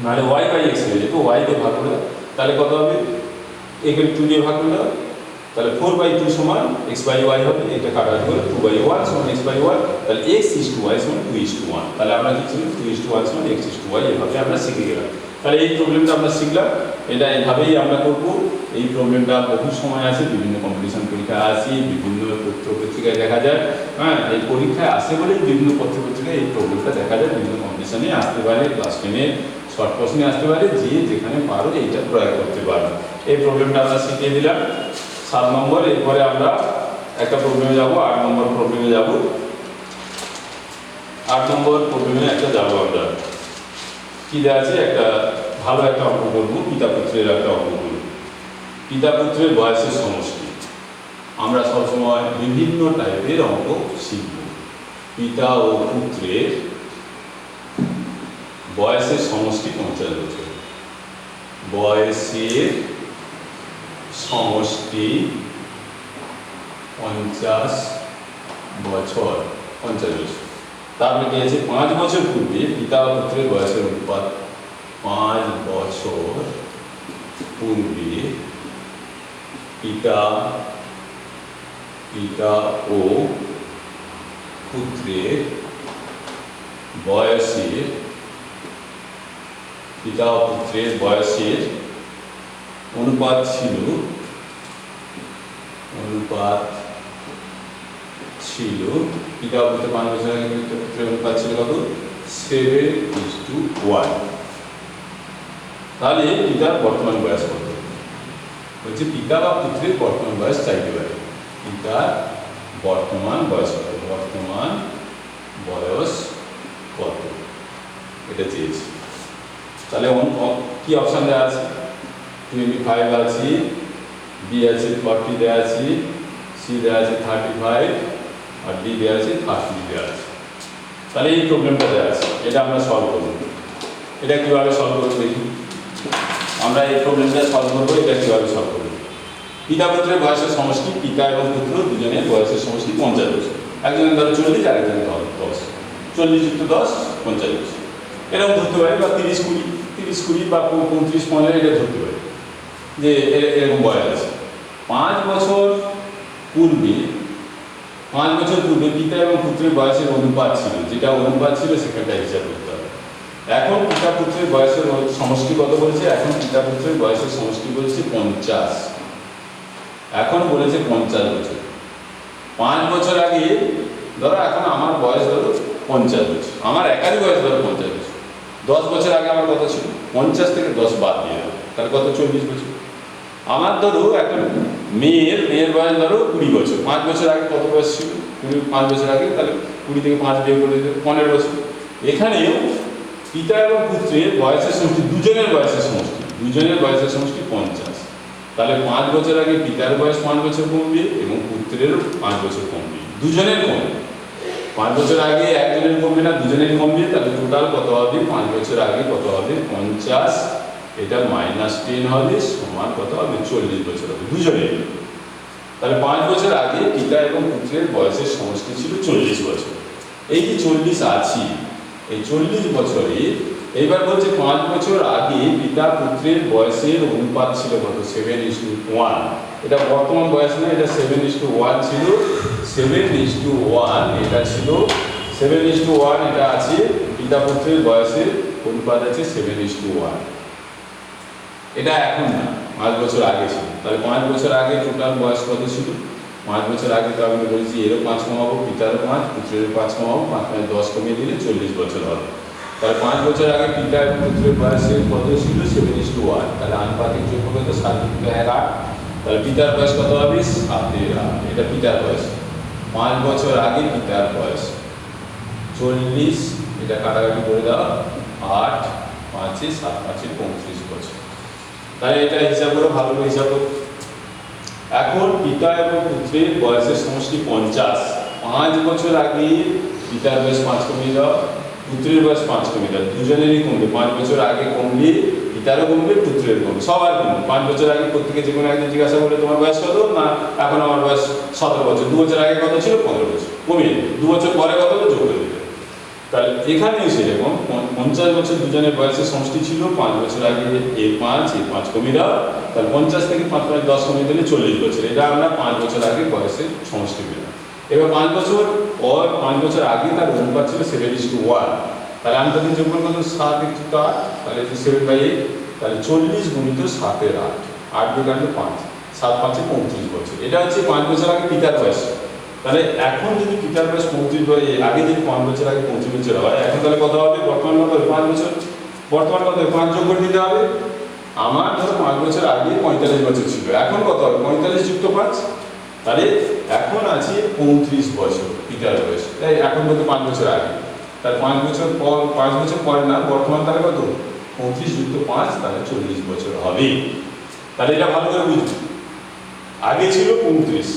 নাহলে y/x হয়ে যেত, y দিয়ে ভাগ করলাম। তাহলে কত হবে, এখানে 2 দিয়ে ভাগ করলাম, তাহলে 4/2 সমান x/y হবে। এটা কাটা হয়ে 2/1 সমান x/y। তাহলে x/y সমান 2:1। তাহলে আমরা কি ছিল, 2:1 সমান x/y, এভাবে আমরা শিখে গেলাম। তাহলে এই প্রবলেমটা আমরা শিখলাম, এটা এইভাবেই আমরা করব। এই প্রবলেমটা বহু সময় আছে, বিভিন্ন কম্পিটিশন পরীক্ষায় আসি, বিভিন্ন পত্র পত্রিকায় দেখা যায়। হ্যাঁ, এই পরীক্ষায় আসে বলেই বিভিন্ন পত্র পত্রিকায় এই প্রবলেমটা দেখা যায়। বিভিন্ন কম্পিটিশনে আসতে পারে, ক্লাস 10-এ শর্ট প্রশ্নে আসতে পারে, যে যেখানে পারো এইটা প্রয়োগ করতে পারো। এই প্রবলেমটা আমরা শিখিয়ে দিলাম 7 নম্বর। এরপরে আমরা একটা প্রবলেমে যাব, 8 নম্বর প্রবলেমে যাব। 8 নম্বর প্রবলেমে একটা যাবো আমরা, কি দেওয়া আছে, একটা ভালো একটা অঙ্ক করবো, পিতা পুত্রের একটা অঙ্ক করবো। পিতা পুত্রের বয়সের সমষ্টি। আমরা সবসময় বিভিন্ন টাইপের অঙ্ক শিখব। পিতা ও পুত্রের বয়সের সমষ্টি 50 বছর। বয়সের সমষ্টি 50 বছর, 50 বছর। তারপরে কি আছে, 5 বছর পূর্বে পিতা ও পুত্রের বয়সের অনুপাত। 5 বছর পূর্বে পিতা ও পুত্রের বয়সের অনুপাত ছিল পিতা ও পুত্রের 5 বছর আগে পুত্রের অনুপাত ছিল কত, 7:1। তাহলে পিতার বর্তমান বয়স কত, বলছে পিতা বা পুত্রের বর্তমান বয়স চাইতে পারে। পিতার বর্তমান বয়স কত, এটা চেয়েছি। তাহলে কি অপশন দেওয়া আছে, 25 আছে, বি আছে 40 দেওয়া আছে, সি দেওয়া আছে 35, আর ডি দেওয়া আছে 30 দেওয়া আছে। তাহলে এই প্রবলেমটা দেওয়া আছে, এটা আমরা সলভ করব। এটা কিভাবে সলভ করবো দেখি, আমরা এই প্রবলেমটা সলভ করবো। এটা কিভাবে সলভ করবো, পিতা পুত্রের বয়সের সমষ্টি, পিতা এবং পুত্র দুজনের বয়সের সমষ্টি 50 বছর। একজনের ধরো 40, আরেকজনের ধরো 10। 40 + 10 50 বছর, এরকম ধরতে পারি, বা 30-20 বা 35-15 এটা ধরতে পারি যে এরকম বয়স আছে। 5 বছর পূর্বে পিতা এবং পুত্রের বয়সের অনুপাত ছিল, যেটা অনুপাত ছিল সেখানটা হিসাব করতে হবে। এখন পিতা পুত্রের বয়সের সমষ্টি কত বলেছে, এখন পিতা পুত্রের বয়সের সমষ্টি বলেছে 50। এখন বলেছে 50 বছর। 5 বছর আগে ধরো, এখন আমার বয়স ধরো 50 বছর, আমার একারই বয়স ধরো 50 বছর। 10 বছর আগে আমার কত ছিল, 50 থেকে 10 বাদ দিয়ে দেবো, তাহলে কত, 40 বছর। আমার ধরো এখন মেয়ের বয়স ধরো 20 বছর। 5 বছর আগে কত বয়স ছিল, 5 বছর আগে, তাহলে 20 থেকে 5 বিয়োগ করে দিতে 15 বছর। এখানেও পিতা এবং পুত্রের বয়সের সমষ্টি, দুজনের বয়সের সমষ্টি 50। তাহলে 5 বছর আগে পিতার বয়স 5 বছর কমবে এবং পুত্রেরও 5 বছর কমবে, দুজনের কমবে। 5 বছর আগে একজনের কমবে না, দুজনের কমবে। তাহলে টোটাল কত হবে, 5 বছর আগে কত হবে 50, এটা -10 হবে, সমান কত হবে 40 বছর হবে দুজনের। তাহলে 5 বছর আগে পিতা এবং পুত্রের বয়সের সমষ্টি ছিল 40 বছর। এই যে 40 আছি, এই 40 বছরে এইবার বলছে 5 বছর আগে পিতা পুত্রের বয়সের অনুপাত ছিল কত? 7:1। এটা বর্তমান বয়স না, এটা 7:1 ছিল। 7:1 এটা ছিল 7:1, এটা আছে পিতা পুত্রের বয়সের অনুপাত আছে 7:1। এটা এখন না, 5 বছর আগে ছিল। তাহলে 5 বছর আগে টোটাল বয়স কত ছিল? 5 বছর আগে তো আমি বলেছি এরও 5 কমাবো, পিতারও 5, পুত্রেরও 5 কমাবো, 5 5 10 কমিয়ে দিলে 40 বছর হবে। তাহলে 5 বছর আগে পিতা এবং পুত্রের বয়সের কত ছিল? 7:1। তাহলে আনুপাতিক যোগ হবে তো 7 × 1 8। তাহলে পিতার বয়স কত হবে? 7/8। এটা পিতার বয়স। 5 বছর আগে পিতার বয়স 40, এটা কাটাকাটি করে দাও, 8 5 7 5 35 বছর। তাহলে এটা হিসাব করো, ভালো করে হিসাব করো। এখন পিতা এবং পুত্রের বয়সের সমষ্টি 50। 5 বছর আগে পিতার বয়স 5 কমিয়ে দাও, পুত্রের বয়স 5 কমিয়ে দাও, দুজনেরই কমবে। 5 বছর আগে কমলে পিতারও কমবে, পুত্রের কমবে, সবার কমবে। 5 বছর আগে প্রত্যেকে যে কোনো একজন জিজ্ঞাসা করলে তোমার বয়স কত? না এখন আমার বয়স 17 বছর। 2 বছর আগে কত ছিল? 15 বছর। কমিয়ে 2 বছর পরে কত হলো? যোগ করে দিতে। তাহলে এখানেও সেরকম 50 বছর দুজনের বয়সের সমষ্টি ছিল। 5 বছর আগে এর 5 কমিয়ে দাও, তাহলে 50 থেকে 5 5 10 কমিয়ে দিলে 40 বছর। এটা আমরা 5 বছর আগে বয়সের সমষ্টি পেলাম। এবার 5 বছর পর, 5 বছর আগে তার অনুপাত ছিল 7:1। তাহলে আমি তাদের যোগফল কত? 7 × 8, তাহলে 7/8। তাহলে 40 × 7 = 8, 8 × 5 7 5 35 বছর। এটা হচ্ছে 5 বছর আগে পিতার বয়স। তাহলে এখন যদি পিতার বয়স 35 হয়, আগে যদি 5 বছর আগে 35 বছর হয়, এখন তাহলে কত হবে? বর্তমান কত হবে? 5 বছর। বর্তমান কত হবে? 5 যোগ করে দিতে হবে। আমার ধরো 5 বছর আগে 45 বছর ছিল, এখন কত হবে? 45 যুক্ত 5, তাহলে এখন আছে 35 বছর পিতার বয়স। তাই এখন বলতে 5 বছর আগে। তার 5 বছর পর, 5 বছর পরে না, বর্তমান তাহলে কত? 35 যুক্ত 5, তাহলে 40 বছর হবে। তাহলে এটা ভালো করে বুঝবে। আগে ছিল 35,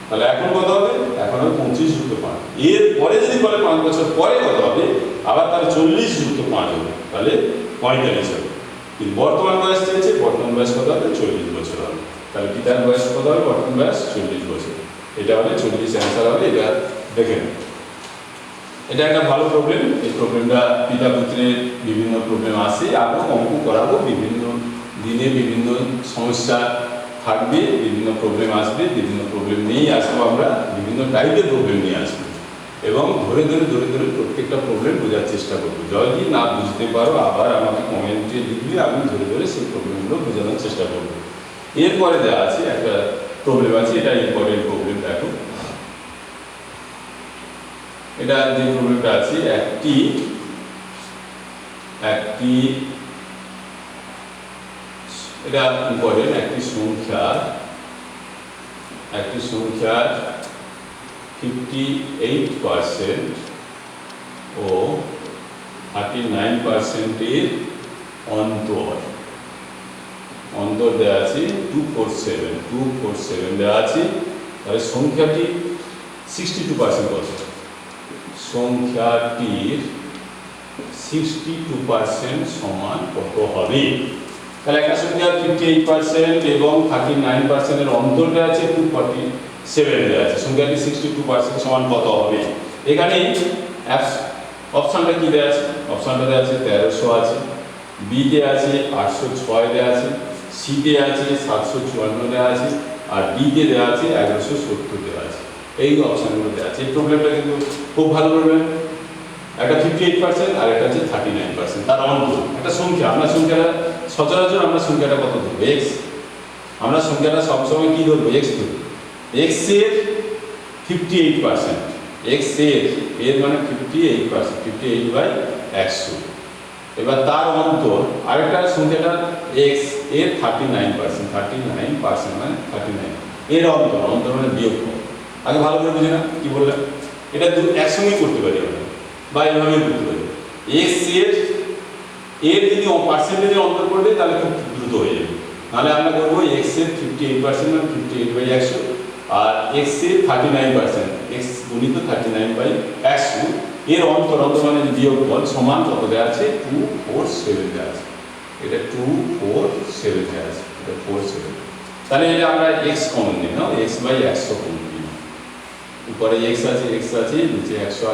তাহলে এখন কত হবে? এখন হবে 25 যুক্ত 5। এর পরে যদি বলে 5 বছর পরে কত হবে, আবার তাহলে 40 যুক্ত 5 হবে, তাহলে 45 হবে। কিন্তু বর্তমান বয়স চেয়েছে, বর্তমান বয়স কত হবে? 40 বছর হবে। তাহলে পিতার বয়স কত হবে? বর্তমান বয়স 40 বছর। এটা হলে 40 অ্যান্সার হবে। এটা দেখে নেন, এটা একটা ভালো প্রবলেম। এই প্রবলেমটা পিতা পুত্রের বিভিন্ন প্রবলেম আসে, আরও অঙ্ক করাবো। বিভিন্ন দিনে বিভিন্ন সমস্যা থাকবে, বিভিন্ন প্রবলেম আসবে, বিভিন্ন প্রবলেম নিয়েই আসবো আমরা, বিভিন্ন টাইপের প্রবলেম নিয়ে আসবো, এবং ধরে ধরে প্রত্যেকটা প্রবলেম বোঝার চেষ্টা করবো। যদি না বুঝতে পারো আবার আমাকে কমেন্টে লিখবে, আমি ধরে ধরে সেই প্রবলেমগুলো বোঝানোর চেষ্টা করবো। এরপরে দেওয়া আছে একটা প্রবলেম আছে, এটা ইম্পর্টেন্ট প্রবলেম। দেখো এটা যে প্রবলেমটা আছে, একটি এটা ইম্পর্টেন্ট। একটি সংখ্যার 58% ও 39% এর অন্তর দেওয়া আছে 247 দেওয়া আছে। তাহলে সংখ্যাটি 62% কত? সংখ্যাটির 62% সমান কত হবে? তাহলে একটা সংখ্যা 58% এবং 39% এর অন্তর দেওয়া আছে 247 দেওয়া আছে। সংখ্যাটি 62% সমান কত হবে? এখানে অপশনটা কি দেওয়া আছে? অপশনটা দেওয়া আছে 1300 আছে, বি তে আছে 806 দেওয়া আছে, সি তে আছে 754 দেওয়া আছে, আর ডি তে দেওয়া আছে 1170 দেওয়া আছে। এই অপশনগুলো দেওয়া আছে। এই প্রবলেমটা কিন্তু খুব ভালো প্রবলেম। একটা 58% আর একটা হচ্ছে 39%, তার অন্তর একটা সংখ্যা। আমরা সংখ্যাটা সচরাচর আমরা সংখ্যাটা কত ধরবো? এক্স। আমরা সংখ্যাটা সবসময় কি ধরবো? এক্স ধরবো। এক্স এর 58%, এক্স এর মানে 58%, 58/100। এবার তার অন্তর আরেকটা সংখ্যাটা এক্স এর 39% মানে 39 এর অন্তর মানে বিয়োগফল। আগে ভালো করে বুঝে না কি বললাম। এটা একসঙ্গেই করতে পারি আমরা, বা এভাবে করতে পারি। এক্স এর যদি পার্সেন্টেজের অন্তর করবে তাহলে খুব দ্রুত হয়ে যাবে। নাহলে আমরা করবো এক্স এর 58% মানে 58/100, আর এক্স এর 39%, এক্স গুণিত 39/100 এর অন্তর মানে বিয়োগফল সমান কত দেওয়া আছে? 247 দেওয়া আছে। এটা 247 দেওয়া আছে, এটা 47। তাহলে এটা আমরা এক্স কমন নিই না, x/100 কমন নিই। উপরে এক্স আছে, নিচে 100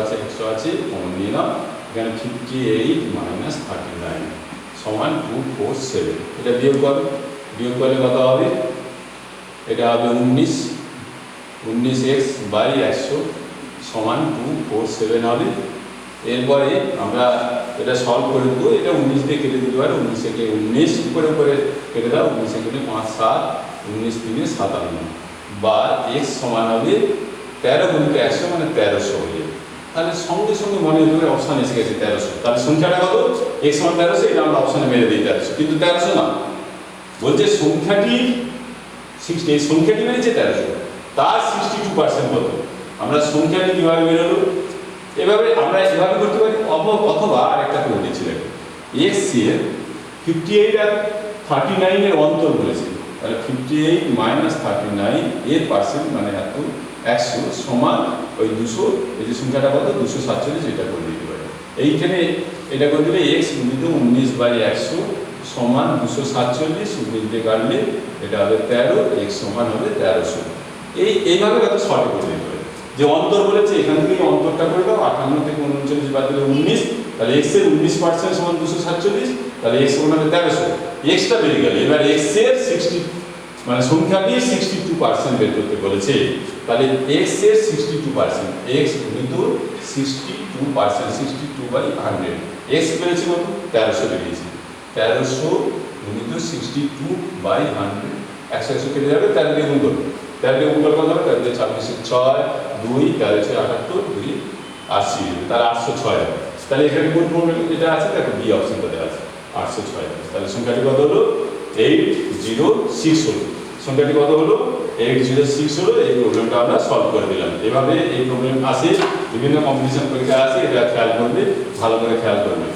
আছে, কমন নিয়ে নাও। এখানে 58 মাইনাস 39 সমান 247। এটা বিয়োগ করলে কত হবে? এটা হবে 19x বাই 100 সমান 247 হবে। এরপরে আমরা এটা সলভ করে দেবো। এটা 19 দিয়ে কেটে দিতে পারে, 19 থেকে 19 উপরে কেটে দাও, 19 কেটে 5 7 19 3 57 বা x সমান হবে 13 গুণিত 100 মানে 1300 হয়ে যাবে। তাহলে সঙ্গে সঙ্গে মনে হতে পারে অপশান এসে গেছে 1300। তাহলে সংখ্যাটা কত? x সমান 1300, এটা আমরা অপশানে মেরে দিই 1300, কিন্তু 1300 না, বলছে সংখ্যাটি 60, এই সংখ্যাটি বেড়েছে 1300, তার 62% কত? আমরা সংখ্যাটি কীভাবে বেরোলো? এভাবে আমরা এভাবে করতে পারি, অথবা আরেকটা করে দিচ্ছিলেন x এর 58 আর 39 এর অন্তর বলেছে, তাহলে 58 মাইনাস 39 এর পার্সেন্ট মানে এত 100 সমান ওই 200, এই যে সংখ্যাটা কত 247, এটা করে দিতে পারি। এইখানে এটা করে দিলে x গুণিত 19/100 সমান 247, 19 দিয়ে কাটলে এটা হবে 13, x সমান হবে 1300। এইভাবে কত শর্ট করে দিতে পারি। যে অন্তর বলেছে এখান থেকে অন্তরটা করে দাও, 58 থেকে 39 বাদ দিলে 19, তাহলে x এর 19% সমান 247, তাহলে x সমান হবে 1300, xটা বেরিয়ে গেল। এবার x এর 60 মানে সংখ্যাটি 62% বের করতে বলেছে, তাহলে x এর 62%, x গুণিত 62%, 62/100, x বেরিয়েছে কত? 1300 বেরিয়েছে। 1300 গুণিত 62/100, 100 কেটে যাবে, 13 দিয়ে গুণ করবে, 13 দিয়ে গুণ করলে কত হবে? 13 দিয়ে 26 6 2 13 6 78 2 80, তাহলে 806 হবে। তাহলে এখানে কোন প্রবলেম যেটা আছে দেখো, বি অপশনটা দেওয়া আছে 806। তাহলে সংখ্যাটি কত হলো? 806 হলো। সংখ্যাটি কত হলো? 806 হলো। এই প্রবলেমটা আমরা সলভ করে দিলাম। এভাবে এই প্রবলেম আসে, বিভিন্ন কম্পিটিশন পরীক্ষা আসে, এটা খেয়াল করবে, ভালো করে খেয়াল করবে।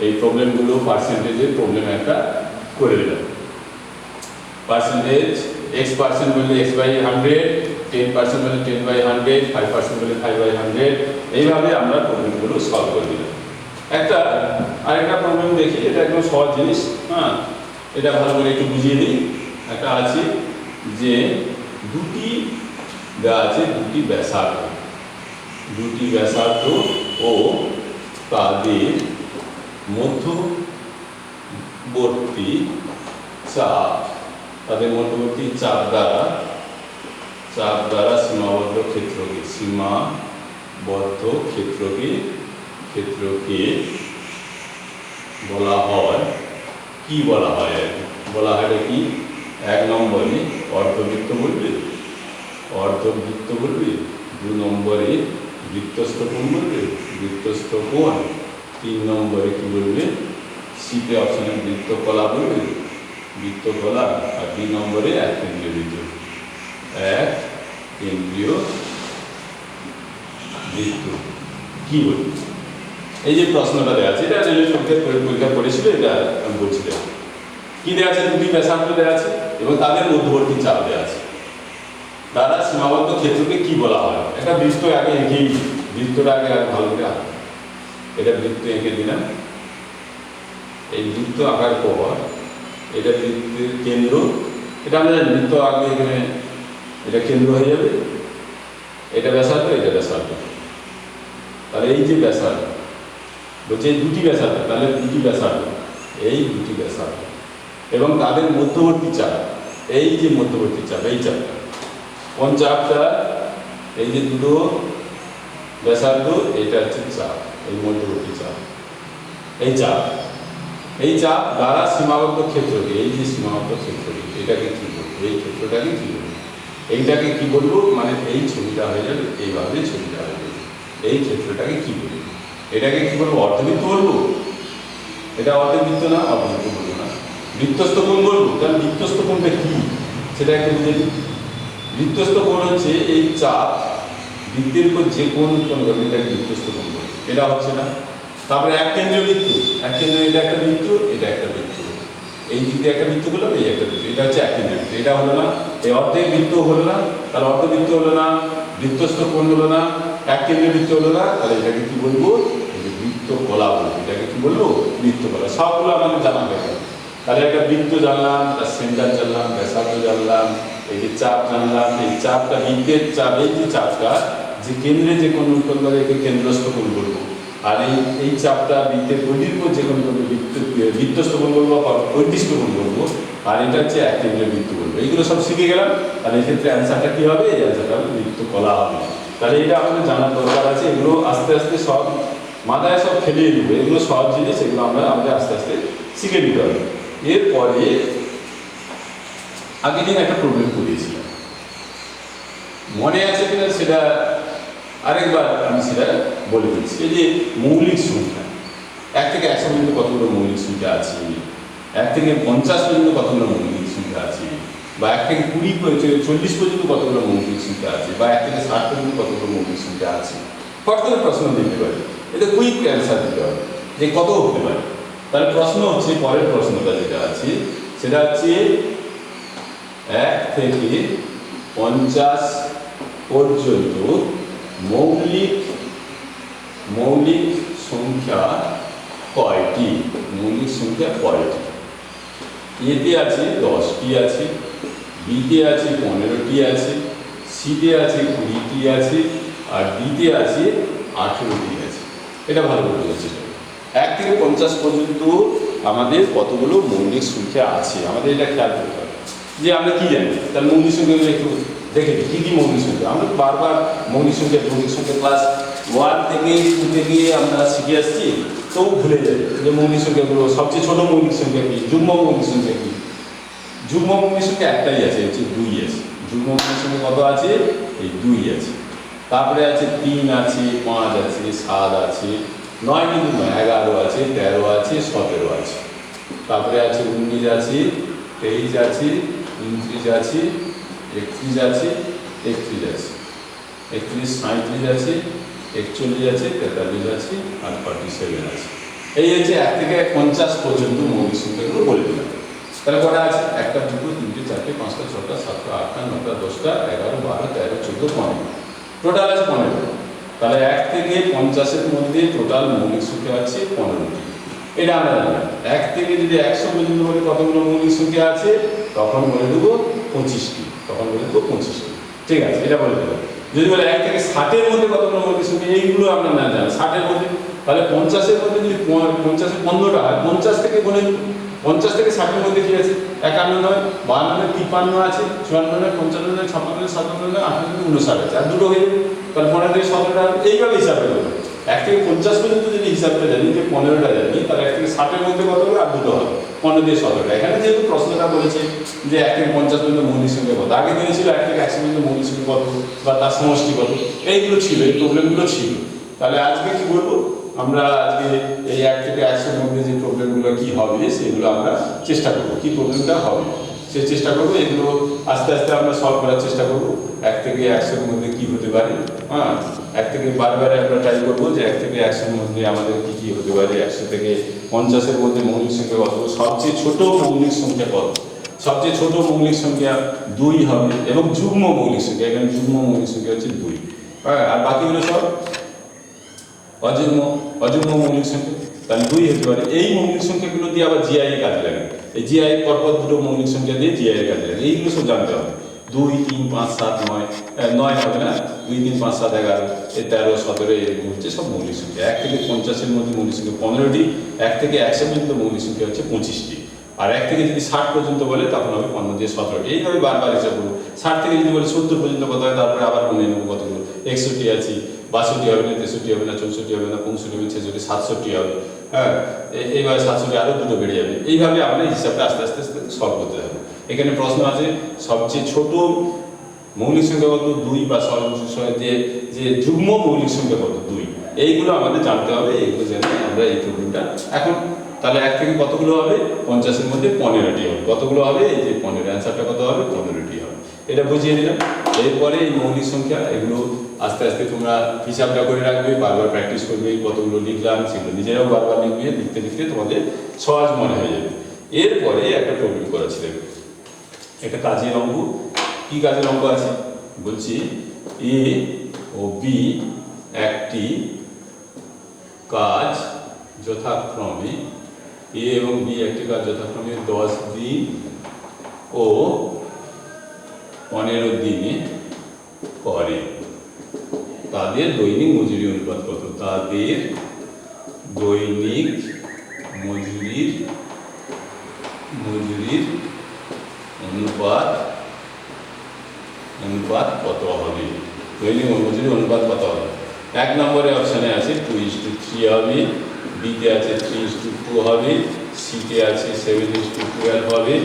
এই প্রবলেমগুলো পার্সেন্টেজের প্রবলেম একটা করে দিলাম। পার্সেন্টেজ x% বললে x/100, 10% বললে 10/100, 5% বললে 5/100, এইভাবে আমরা প্রবলেমগুলো সলভ করে দিলাম। আরেকটা প্রবলেম দেখি, এটা একদম সহজ জিনিস। হ্যাঁ, এটা ভালো করে একটু বুঝিয়ে দিই। একটা আছে যে দুটি দেওয়া আছে, দুটি ব্যাসার্ধ ও তাদের মধ্যবর্তী চাপ দ্বারা সীমাবদ্ধ ক্ষেত্রকে বলা হয় কি? বলা হয় কি? 1 নম্বরে অর্ধবৃত্ত বলবে, 2 নম্বরে বৃত্তস্থ কোণ, 3 নম্বরে কি বলবে? সিতে অপশনে বৃত্তকলা বলবে, আর 2 নম্বরে এক কেন্দ্রীয় বৃত্ত কি বলবে? এই যে প্রশ্নটা দেওয়া আছে, এটা রেলওয়ে পরীক্ষা করেছিল, এটা আমি বলছিলাম। কি দেওয়া আছে? দুটি ব্যাসার্ধ দেওয়া আছে এবং তাদের মধ্যবর্তী চাপ দেওয়া আছে। দ্বারা সীমাবদ্ধ ক্ষেত্রকে কি বলা হয়? একটা বৃত্ত আগে এঁকেই, বৃত্তটা আগে ভালো করে আঁকা। এটা বৃত্ত এঁকে দিলাম। এই বৃত্ত আঁকার পর এটা বৃত্তের কেন্দ্র, এটা আমরা বৃত্ত আগে এখানে এটা কেন্দ্র হয়ে যাবে, এটা ব্যাসার্ধ, এটা ব্যাসার্ধ। তাহলে এই যে ব্যাসার্ধ বলছে এই দুটি ব্যাসার্ধ, তাহলে দুটি ব্যাসার্ধ, এই দুটি ব্যাসার্ধ এবং তাদের মধ্যবর্তী চাপ, এই যে মধ্যবর্তী চাপ, এই চাপটা কোন চাপটা? এই যে দুটো ব্যাসার্ধ, এটা হচ্ছে চাপ, এই মধ্যবর্তী চাপ, এই চাপ দ্বারা সীমাবদ্ধ ক্ষেত্রকে, এই যে সীমাবদ্ধ ক্ষেত্রকে, এটাকে কি বলবো? এই ক্ষেত্রটাকে কি বলবো? এইটাকে কি বলবো? মানে এই ছবিটা হয়ে যাবে, এইভাবে ছবিটা হয়ে যাবে। এই ক্ষেত্রটাকে কি বলবো? এটাকে কি বলবো? অর্ধবৃত্ত বলবো? এটা অর্ধবৃত্ত না, অর্ধবৃত্ত বলবো না, বৃত্তস্থ কোণ বলবো। তাহলে বৃত্তস্থ কোণটা কি সেটা একটু বুঝে নিই। বৃত্তস্থ কোণ হচ্ছে এই চাপ বৃত্তের উপর যে কোণ উৎপন্ন করবে, এটাকে বৃত্তস্থ কোণ বলবো। এটা হচ্ছে না। তারপরে এক কেন্দ্রীয় বৃত্ত, এটা একটা বৃত্ত, এটা একটা বৃত্ত, এই দিক দিয়ে একটা বৃত্ত করলাম, এই একটা বৃত্ত, এটা হচ্ছে এক কেন্দ্রীয় বৃত্ত। এটা হলো না, এই অর্ধেক বৃত্ত হলো না, তাহলে অর্ধবৃত্ত হলো না, বৃত্তস্থ কোণ হলো না, এক কেন্দ্রীয় বৃত্ত হলো না, তাহলে এটাকে কি বলবো? বৃত্তকলা বলবো। এটাকে কি বলবো? বৃত্তকলা। সবগুলো আমাদের জানা হয়ে গেল। তাহলে একটা বৃত্ত জানলাম, তার সেন্টার জানলাম, ব্যাসার্ধ জানলাম, এই যে চাপ জানলাম, এই চাপটা বৃত্তের চাপ, এই যে চাপটা যে কেন্দ্রে যে কোণ উৎপন্ন করে, একে কেন্দ্রস্থ কোণ বলবো। আর এই চাপটা বৃত্তের পরিধির উপর যে কোনো বৃত্তস্থপন বলবো বা পরিধিস্থপন বলবো, আর এটা হচ্ছে এক টেবিলের বৃত্ত বলবো। এইগুলো সব শিখে গেলাম। তাহলে এক্ষেত্রে অ্যান্সারটা কী হবে? এই অ্যান্সারটা হবে বৃত্তকলা হবে। তাহলে এটা আমাদের জানার দরকার আছে। এগুলো আস্তে আস্তে সব মাথায় সব খেলিয়ে দেবো। এগুলো সহজ জিনিস, এগুলো আমাদের আস্তে আস্তে শিখে নিতে হবে। এরপরে আগের দিন একটা প্রবলেম করিয়েছিলাম, মনে আছে কিনা সেটা আরেকবার আমি সেটা বলে দিচ্ছি। এই যে মৌলিক সংখ্যা, 1 থেকে 100 পর্যন্ত কতগুলো মৌলিক সংখ্যা আছে, 1 থেকে 50 পর্যন্ত কতগুলো মৌলিক সংখ্যা আছে, বা 1 থেকে 40 পর্যন্ত কতগুলো মৌলিক সংখ্যা আছে, বা 1 থেকে 60 পর্যন্ত কতগুলো মৌলিক সংখ্যা আছে, ফট করে প্রশ্ন দিতে পারে। এটা কুইক অ্যান্সার দিতে হবে যে কত হতে পারে। তাহলে প্রশ্ন হচ্ছে, পরের প্রশ্নটা যেটা আছে সেটা হচ্ছে 1 থেকে 50 পর্যন্ত মৌলিক সংখ্যা কয়টি? মৌলিক সংখ্যা কয়টি? এতে আছে 10টি আছে, বিতে আছে 15টি আছে, সিতে আছে 20টি আছে, আর ডিতে আছে 18টি আছে। এটা ভালো করে বলছি। 1 থেকে 50 পর্যন্ত আমাদের কতগুলো মৌলিক সংখ্যা আছে আমাদের এটা খেয়াল করতে হবে। যে আমরা কি জানি, তার মৌলিক সংখ্যাগুলো একটু দেখে কী কী মৌলিক সংখ্যা। আমরা বারবার মৌলিক সংখ্যা ক্লাস 1 থেকে 2 থেকে আমরা শিখে আসছি, তবু ভুলে যাই যে মৌলিক সংখ্যাগুলো। সবচেয়ে ছোট মৌলিক সংখ্যা কি? যুগ্ম মৌলিক সংখ্যা কি? যুগ্ম মৌলিক সংখ্যা একটাই আছে, হচ্ছে 2 আছে। যুগ্ম মৌলিক সংখ্যা কত আছে? এই 2 আছে। তারপরে আছে 3 আছে, 5 আছে, 7 আছে, 9 কিন্তু নয়, 11 আছে, 13 আছে, 17 আছে। তারপরে আছে 19 আছে, 23 আছে, 29 আছে, 31 আছে, 31 আছে, 31, 37 আছে, 41 আছে, 43 আছে, আর 47 আছে। এই হচ্ছে 1 থেকে 50 পর্যন্ত মৌলিক সংখ্যাগুলো বলে দিলাম। তাহলে কটা আছে? 1, 2, 3, 4, 5, 6, 7, 8, 9, 10, 11, 12, 13, 14, 15। টোটাল আছে 15। তাহলে 1 থেকে 50-এর মধ্যে টোটাল মৌলিক সংখ্যা আছে 15টি। এটা আমরা জানলাম। 1 থেকে যদি 100 পর্যন্ত বলে কতগুলো মৌলিক সংখ্যা আছে, তখন বলে দেবো 25টি। ঠিক আছে, এটা বলে দেবো। যদি বলে 1 থেকে 60-এর মধ্যে কতগুলো মৌলিক সংখ্যা, এইগুলো আমরা না জানি। 60-এর মধ্যে, তাহলে 50-এর মধ্যে যদি 50-এর 15টা হয়, 50 থেকে বলে 50 থেকে 60-এর মধ্যে কি আছে? 51 নয়, 52 নয়, 53 আছে, 54 নয়, 55 নয়, 56 নয়, 57 নয়, 58 নয়, 59 আছে, আর দুটো হয়ে যাবে। তাহলে 15 থেকে 17টা এইভাবে হিসাব করবো। 1 থেকে 50 পর্যন্ত যদি হিসাবটা জানি, যে 15টা জানি, তাহলে 1 থেকে 60-এর মধ্যে কত হবে? আর দুটো হবে, 15 দিয়ে 17টা। এখানে যেহেতু প্রশ্নটা বলেছে যে 1 থেকে 50 পর্যন্ত মৌলিক সংখ্যা কত, আগে দিনে ছিল 1 থেকে 100 পর্যন্ত মৌলিক সংখ্যা কত বা তার সমষ্টি কত, এইগুলো ছিল, এই প্রবলেমগুলো ছিল। তাহলে আজকে কি করবো আমরা? আজকে এই 1 থেকে 100-এর মধ্যে যে প্রবলেমগুলো কি হবে সেগুলো আমরা চেষ্টা করবো, কি প্রবলেমটা হবে সে চেষ্টা করবো। এগুলো আস্তে আস্তে আমরা সলভ করার চেষ্টা করবো। 1 থেকে 100-এর মধ্যে কি হতে পারে, 1 থেকে বারবার আমরা ট্রাই করবো যে 1 থেকে 100-এর মধ্যে আমাদের কি কি হতে পারে। 100 থেকে 50-এর মধ্যে মৌলিক সংখ্যা কত, সবচেয়ে ছোট মৌলিক সংখ্যা কত? সবচেয়ে ছোট মৌলিক সংখ্যা 2 হবে, এবং যুগ্ম মৌলিক সংখ্যা, এখানে যুগ্ম মৌলিক সংখ্যা হচ্ছে 2। আর বাকিগুলো সব অযুগ্ম মৌলিক সংখ্যা। তাহলে 2 হতে পারে। এই মৌলিক সংখ্যাগুলো দিয়ে আবার জিআই এর কাজে লাগে। এই জিআই পরপর দুটো মৌলিক সংখ্যা দিয়ে জিআই এর কাজে লাগে। এইগুলো সব জানতে হবে। 2, 3, 5, 7, 9 হবে না, 2, 3, 5, 7, 11, 13, 17 এরকম হচ্ছে সব মৌলিক সংখ্যা। 1 থেকে 50-এর মধ্যে মৌলিক সংখ্যা 15টি, 1 থেকে 100 পর্যন্ত মৌলিক সংখ্যা হচ্ছে 25টি, আর 1 থেকে যদি 60 পর্যন্ত বলে তখন হবে 15 দিয়ে 17টি। এইভাবে বারবার হিসাব করবো। 60 থেকে যদি বলে 70 পর্যন্ত কত হয়, তারপরে আবার গুনে নেবো কতগুলো। 61 আছে, 62 হবে না, 63 হবে না, 64 হবে না, 65 হবে, 66, 67 হবে। এইভাবে 67 আরও দুটো বেড়ে যাবে। এইভাবে আমরা হিসাবটা আস্তে আস্তে আস্তে সলভ করতে হবে। এখানে প্রশ্ন আছে সবচেয়ে ছোট মৌলিক সংখ্যা কত, 2, বা যে যুগ্ম মৌলিক সংখ্যা কত, 2। এইগুলো আমাদের জানতে হবে। এইগুলো জেনে আমরা এই প্রবলেমটা এখন, তাহলে 1 থেকে কতগুলো হবে? 50-এর মধ্যে 15টি হবে। কতগুলো হবে? এই যে 15, অ্যান্সারটা কত হবে? 15টি হবে। এটা বুঝিয়ে দিলাম। এরপরে এই মৌলিক সংখ্যা, এগুলো আস্তে আস্তে তোমরা হিসাবটা করে রাখবে, বারবার প্র্যাকটিস করবে। কতগুলো লিখলাম সেগুলো নিজেরাও বারবার লিখবে। লিখতে লিখতে তোমাদের সহজ মনে হয়ে যাবে। এরপরে একটা প্রবলেম করা ছিল, একটা কাজের অঙ্ক। কি কাজের অঙ্ক আছে বলছি? এ ও বি একটি কাজ যথাক্রমে, এ এবং বি একটি কাজ যথাক্রমে 10 দিন ও 15 দিনে করে। তাদের দৈনিক মজুরি অনুপাত কত? তাদের দৈনিক মজুরির অনুপাত কত হবে? দৈনিক মজুরির অনুপাত কত হবে? 1 নম্বরে অপশানে আছে 2:3 হবে, বিতে আছে 3:2 হবে, সিতে আছে 7:12 হবে,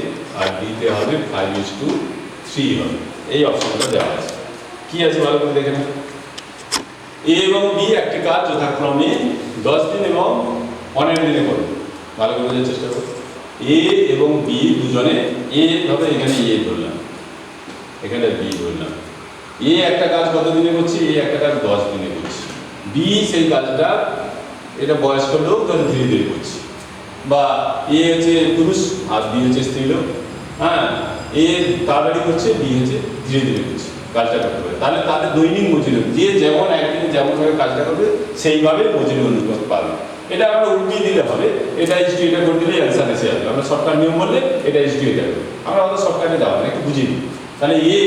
আর ডিতে হবে 5:3 হবে। এই অপশনটা দেওয়া আছে। কি আছে ভালো করে দেখে না। এ এবং বি একটি কাজ যথাক্রমে 10 দিন এবং 15 দিনে করবে। ভালো করে বোঝার চেষ্টা করো। এ এবং বি দুজনে, এ ধরো এখানে এ ধরলাম, এখানে বি ধরলাম। এ একটা কাজ কত দিনে করছে? এ একটা কাজ 10 দিনে করছে। বি সেই কাজটা, এটা বয়স্ক লোক, ধরে ধীরে ধীরে করছে। বা এ হচ্ছে পুরুষ আর বি হচ্ছে স্ত্রী লোক। হ্যাঁ, এ তাড়াতাড়ি করছে, বি হচ্ছে ধীরে ধীরে করছে, কাজটা করতে পারে। তাহলে তাদের দৈনিক মজুরি, যে যেমন একদিনে যেমনভাবে কাজটা করবে সেইভাবে মজুরি অনুপাত পাবে। এটা আমরা উল্টিয়ে দিলে হবে, এটা ইস্টু এটা করে দিলে অ্যান্সার এসে যাবে। আমরা শর্টকাট নিয়ম বললে এটা ইস্টু এটা করবে, আমরা অত শর্টকাটে যাবো না, একটু বুঝিয়ে দিই। তাহলে এ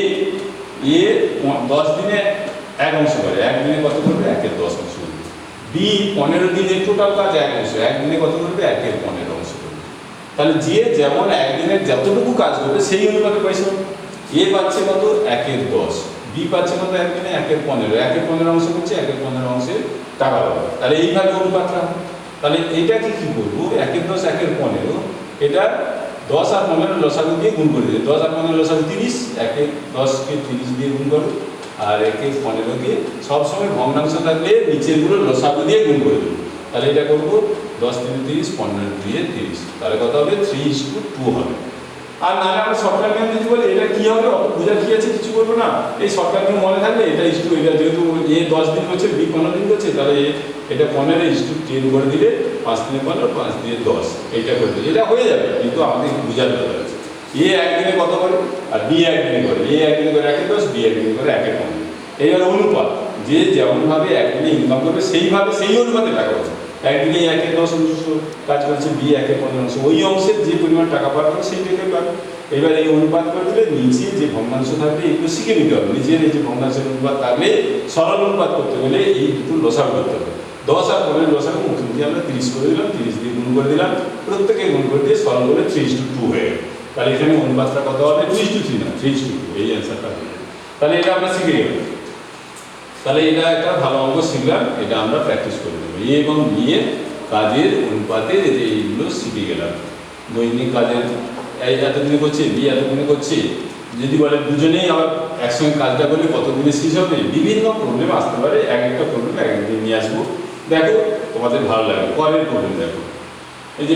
10 দিনে 1 অংশ করে, 1 দিনে কত করবে? 1/10 অংশ করবে। বি 15 দিনে টোটাল কাজ 1 অংশ, 1 দিনে কত করবে? 1/15 অংশ করবে। তাহলে যে যেমন একদিনে যতটুকু কাজ করবে সেই অনুপাতে পয়সা হবে। এ পাচ্ছে কত? 1/10, বি পাচ্ছে কত? একদিনে 1/15, 1/15 অংশ করছে, 1/15 অংশের টাকা পাবে। তাহলে এইভাবে অনুপাতটা হবে। তাহলে এইটাকে কি করবো? 1/10, 1/15, এটা 10 আর 15 লসাগু দিয়ে গুণ করে দেবে। 10 আর 15 লসাগু 30, 1/10কে 30 দিয়ে গুণ করো, আর 1/15কে সবসময় ভগ্নাংশ থাকলে নিচেরগুলো লসাগু দিয়ে গুণ করে দেবো। তাহলে এটা করবো 10 × 30, 15 × 30, তাহলে কত হবে? 3:2 হবে। আর নাহলে আমরা শর্টকাট নিয়ম যদি বলি, এটা কি হবে? বোঝা কি আছে? কিছু করবো না, এই শর্টকাট নিয়ম মনে থাকলে এটা ইস্টু এটা, যেহেতু এ 10 দিন করছে, বি 15 দিন করছে, তাহলে এটা 15:10 করে দিলে 5 × 15, 5 × 10, এইটা করে দিলে এটা হয়ে যাবে। কিন্তু আমাদের বোঝার দরকার আছে, এ একদিনে কত করে আর বি একদিনে করে। এ একদিনে করে 1/10, বি একদিনে করে 1/15। এইবার অনুপাত, যে যেমনভাবে একদিনে ইনকাম করবে সেইভাবে সেই অনুপাতে টাকা পাবে। একদিনে 1/10 অংশ কাজ করছে, বি 1/15 অংশ, ওই অংশের যে পরিমাণ টাকা পাবে সেই টাকাই পাবে। এবার এই অনুপাত করে দিলে নিচে যে ভগ্নাংশ থাকবে এগুলো শিখে নিতে হবে। নিচের এই যে ভগ্নাংশের অনুপাত থাকলে সরল অনুপাত করতে গেলে এই দুটো লসাগু করতে হবে। 10 আর 15 লসাগু মুখোমুখি আমরা 30 করে দিলাম, 30 দিয়ে গুণ করে দিলাম, প্রত্যেকে গুণ করে দিয়ে সরল করে 3:2 হয়ে গেল। তাহলে এখানে অনুপাতটা কত হবে? 2:3 না, 3:2, এই অ্যান্সারটা হবে। তাহলে এটা আমরা শিখে গেলাম। তাহলে এটা একটা ভালো অঙ্ক শিখলাম, এটা আমরা প্র্যাকটিস করে দেবো। এ এবং বি এর কাজের অনুপাতে এইগুলো শিখে গেলাম। দৈনিক কাজের এতদিনে করছে, বি এতদিনে করছে। যদি বলে দুজনেই আবার একসঙ্গে কাজটা করলে কত দিনে শেষ হবে? বিভিন্ন প্রবলেম আসতে পারে, এক একটা প্রবলেম এক একদিন নিয়ে আসবো। দেখো তোমাদের ভালো লাগবে। পরের প্রবলেম দেখো, এই যে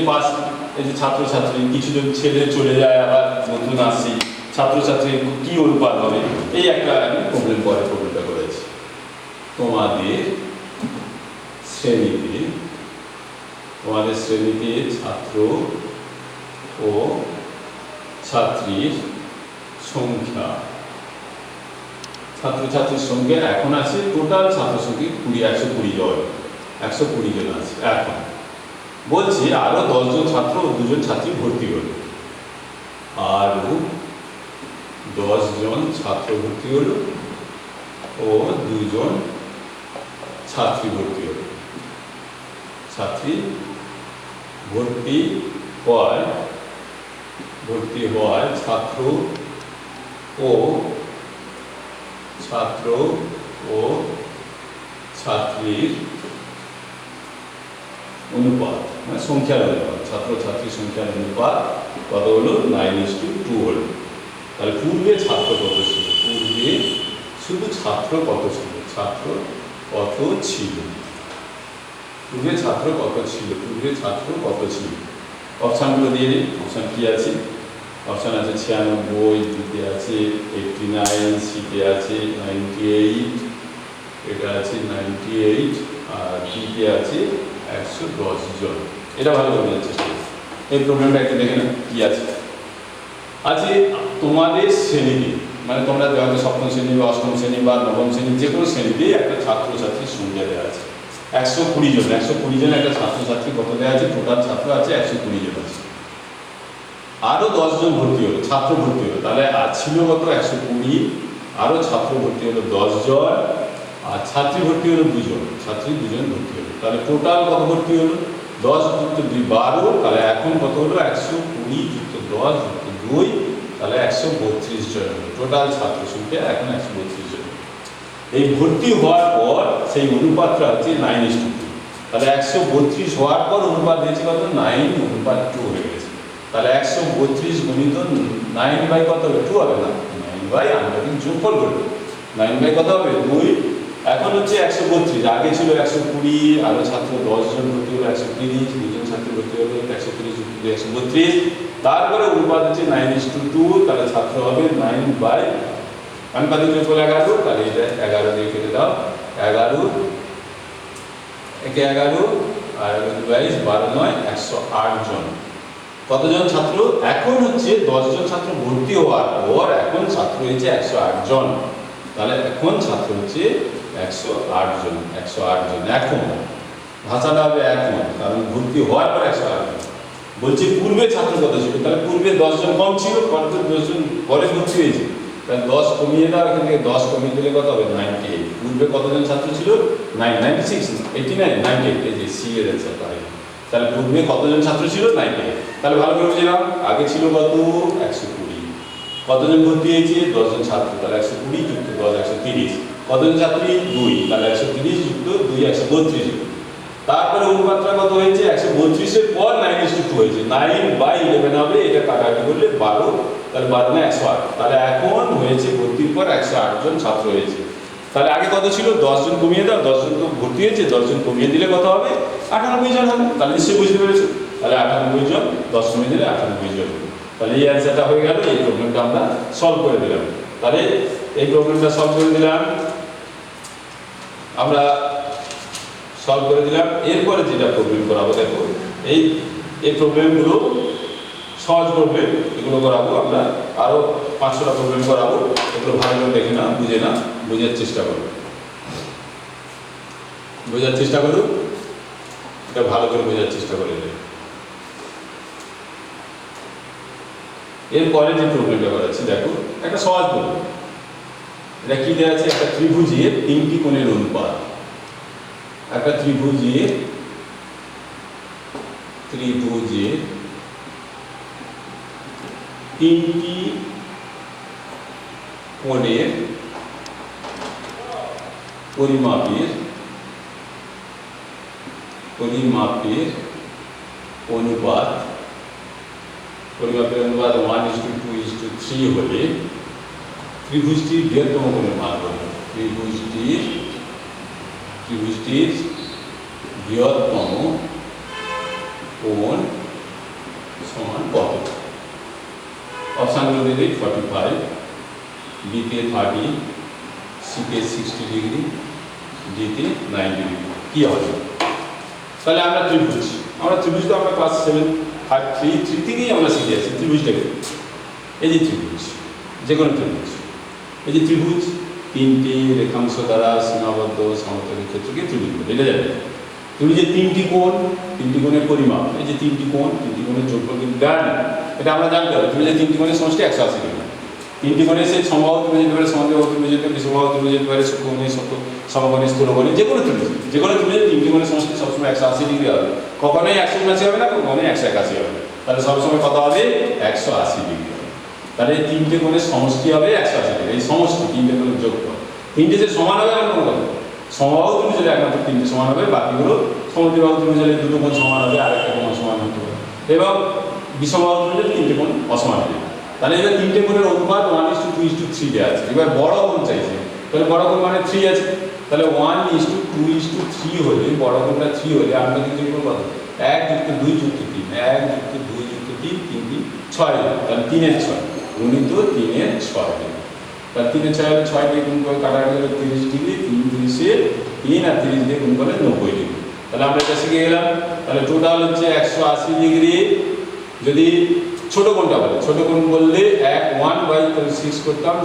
এই যে ছাত্রছাত্রী, কিছুজন ছেলে চলে যায়, আবার নতুন আসছি, ছাত্রছাত্রীর কি অনুপাত হবে? এই একটা আমি প্রবলেম, পরের প্রবলেমটা করেছি। তোমাদের শ্রেণীতে ছাত্র ও ছাত্রীর সংখ্যা, ছাত্রছাত্রীর সংখ্যা এখন আছে টোটাল ছাত্র সংখ্যা 120 জন, 120 জন আছে। এখন বলছি আরো 10 জন ছাত্র ও 2 জন ছাত্রী ভর্তি হলো, আরো 10 জন ছাত্র ভর্তি হলো ও 2 জন ছাত্রী ভর্তি হলো। ছাত্রী ভর্তি হওয়ায় ছাত্র ও ছাত্রীর অনুপাত, মানে সংখ্যার অনুপাত, ছাত্র ছাত্রীর সংখ্যার অনুপাত কত হলো? 9:2 হলো। তাহলে পূর্বে ছাত্র কত ছিল? পূর্বে শুধু ছাত্র কত ছিল? পূর্বে ছাত্র কত ছিল? অপশানগুলো দিয়ে দিই। অপশান কি আছে? অপশান আছে 96, বিতে আছে 89, সিতে আছে 98, এটা আছে 98, আর ডিতে আছে 110 জন। এটা ভালো করে বোঝার চেষ্টা করি। এই প্রবলেমটা একটু দেখে না কি আছে। আজকে তোমাদের শ্রেণীতে, মানে তোমরা হয়তো সপ্তম শ্রেণী বা অষ্টম শ্রেণী বা নবম শ্রেণী যে কোনো শ্রেণীতে একটা ছাত্রছাত্রীর সংখ্যা দেওয়া আছে 120 জন। 120 জন একটা ছাত্রছাত্রী কত দেওয়া আছে? টোটাল ছাত্র আছে 120 জন আছে। আরো 10 জন ভর্তি হলো, ছাত্র ভর্তি হলো, তাহলে আর ছিল কত? 120, আরো ছাত্র ভর্তি হলো 10 জন, আর ছাত্রী ভর্তি হলো 2 জন, ছাত্রী 2 জন ভর্তি হলো। তাহলে টোটাল কত ভর্তি হলো? 10 যুক্ত 2 12। তাহলে এখন কত হলো? 120 যুক্ত 10 যুক্ত 2, তাহলে 132 জন হলো টোটাল ছাত্র সংখ্যা। এখন 132 জন। এই ভর্তি হওয়ার পর সেই অনুপাতটা হচ্ছে 9:2। তাহলে 132 হওয়ার পর অনুপাত দিয়েছে কত? 9:2 হয়ে গেছে। তাহলে 132 গুণিত 9 বাই কত হবে? 2 হবে না, 9 বাই আমরা কিন্তু যোগফল করব। 9 বাই কত হবে? 2। এখন হচ্ছে 132, আগে ছিল 120, আরো ছাত্র 10 জন ভর্তি হলো 130, 2 জন ছাত্র ভর্তি হলো 130 যুক্ত 132, তারপরে অনুপাত হচ্ছে 9:2। তাহলে ছাত্র হবে 9 বাই আনুপাতিক যোগফল 11। তাহলে এটা 11 দিয়ে কেটে দাও। 11 একে 11 আর 22 12 9 108 জন। কতজন ছাত্র? এখন হচ্ছে 10 জন ছাত্র ভর্তি হওয়ার পর এখন ছাত্র হয়েছে 108 জন। তাহলে এখন ছাত্র হচ্ছে 108 জন। 108 জন এখন ভাষাটা হবে এখন, কারণ ভর্তি হওয়ার পর 108 জন। বলছি পূর্বে ছাত্র কত ছিল? তাহলে পূর্বে 10 জন কম ছিল, 10 জন পরে ভর্তি হয়েছে। তাহলে 10 কমিয়ে দাও, এখান থেকে 10 কমিয়ে দিলে কত হবে? 98। পূর্বে কতজন ছাত্র ছিল? 96 89 98। এই যে সি এর আছে। তাহলে পূর্বে কতজন ছাত্র ছিল? 98। তাহলে ভালো করে বুঝে নাও, আগে ছিল কত? 120। কতজন ভর্তি হয়েছে? 10 জন ছাত্র। তাহলে 120 যুক্ত 10 130। কতজন ছাত্রী? 2। তাহলে 130 যুক্ত 2 132। তারপরে অনুপাতটা কত হয়েছে? 132 এর পর 9:2 হয়েছে। 9/11 হবে, এটা কাটাকাটি করলে 12। তাহলে 12 না 108। তাহলে এখন হয়েছে ভর্তির পর 108 জন ছাত্র হয়েছে। তাহলে আগে কত ছিল? 10 জন কমিয়ে দাও, 10 জন তো ভর্তি হয়েছে, 10 জন কমিয়ে দিলে কত হবে? 98 জন হবে। তাহলে নিশ্চয়ই বুঝতে পেরেছো। তাহলে 98 জন, 10 কমিয়ে দিলে 98 জন হবে। তাহলে এই অ্যান্সারটা হয়ে গেল। এই প্রবলেমটা আমরা সলভ করে দিলাম। তাহলে এই প্রবলেমটা সলভ করে দিলাম, আমরা সলভ করে দিলাম। এরপরে যেটা প্রবলেম করাবো, দেখো এই প্রবলেমগুলো সহজ প্রবলেম, এগুলো করাবো আমরা। আরো 500টা প্রবলেম করাবো। এগুলো ভালো করে দেখে না, বুঝে না, বোঝার চেষ্টা করো, বোঝার চেষ্টা করো, এটা ভালো করে বোঝার চেষ্টা করে। এরপরে যে প্রবলেমটা করাচ্ছি, দেখো একটা সহজ প্রবলেম। এটা কি দেওয়া আছে? একটা ত্রিভুজের 3টি কোণের অনুপাত। একটা ত্রিভুজের 3টি কোণের পরিমাপের অনুপাত 1:2:3 হলে ত্রিভুজটির বৃহত্তম কোণের মান কত? ত্রিভুজটির বৃহত্তম কোণ সমান কত? অপশানগুলো দিলে 45, বিতে 30, সিতে 60 ডিগ্রি, ডিতে 90 ডিগ্রি। কি হবে? তাহলে আমরা ত্রিভুজ তো আমরা ক্লাস 7 আর 3 থেকেই আমরা শিখে আছি ত্রিভুজটাকে। এই যে ত্রিভুজ, যে কোনো ত্রিভুজ, এই যে ত্রিভুজ 3টি রেখাংশ দ্বারা সীমাবদ্ধ সমতল ক্ষেত্রকে ত্রিভুজ বলে। এটা জানেন ত্রিভুজের 3টি কোণের পরিমাপ। এই যে 3টি কোণের যোগফল কিন্তু জানেন, এটা আমরা জানতে হবে। ত্রিভুজের 3টি কোণের সমষ্টি 180 ডিগ্রি। 3টি কোণের সেই সমবাহু ত্রিভুজ যেতে পারে, সমান্তরাল ত্রিভুজ যেতে পারে, বিষমবাহু ত্রিভুজ যেতে পারে, সমকোণী স্থূলকোণী, যে কোনো ত্রিভুজ, যে কোনো ত্রিভুজের 3টি কোণের সমষ্টি সবসময় 180 ডিগ্রি হবে। কখনোই 179 হবে না, কখনোই 181 হবে। তাহলে সবসময় কত হবে? 180 ডিগ্রি হবে। তাহলে এই 3টে কোণের সমষ্টি হবে 180 ডিগ্রি। এই সমষ্টি 3টে কোণের যোগফল। 3টে যে সমান হবে এমন কোনো কথা। সমবাহু ত্রিভুজ হলে একমাত্র 3টে সমান হবে, বাকিগুলো সমদ্বিবাহু ত্রিভুজ হলে 2টো কোণ সমান হবে, আরেকটা কোণ সমান হতে পারে, এবং বিষমবাহু ত্রিভুজের 3টে কোণ অসমান হবে। তাহলে এবার 3টে কোণের অনুপাত 1:2:3 দেওয়া আছে। এবার বড় কোণ চাইছে, তাহলে বড় কোণ মানে 3 আছে। তাহলে 1:2:3 হলে, বড় কোণটা 3 হলে আমরা কিন্তু কত? 1 যুক্ত 2 যুক্ত 3, 1 যুক্ত 2 যুক্ত 3, 3 3 6। তাহলে 3 এর 6 গুণিত 3 এর 6। তাহলে 3 এর 6 হলে 6 দিয়ে গুণ করে কাটা গেলে 30 ডিগ্রি, 3 আর 30 দিয়ে গুণ করলে 90 ডিগ্রি। তাহলে আমরা এটা শিখে গেলাম। তাহলে টোটাল হচ্ছে 180 ডিগ্রি। যদি ছোট কোণটা বলে, ছোট কোণ বললে 1/6 করতাম,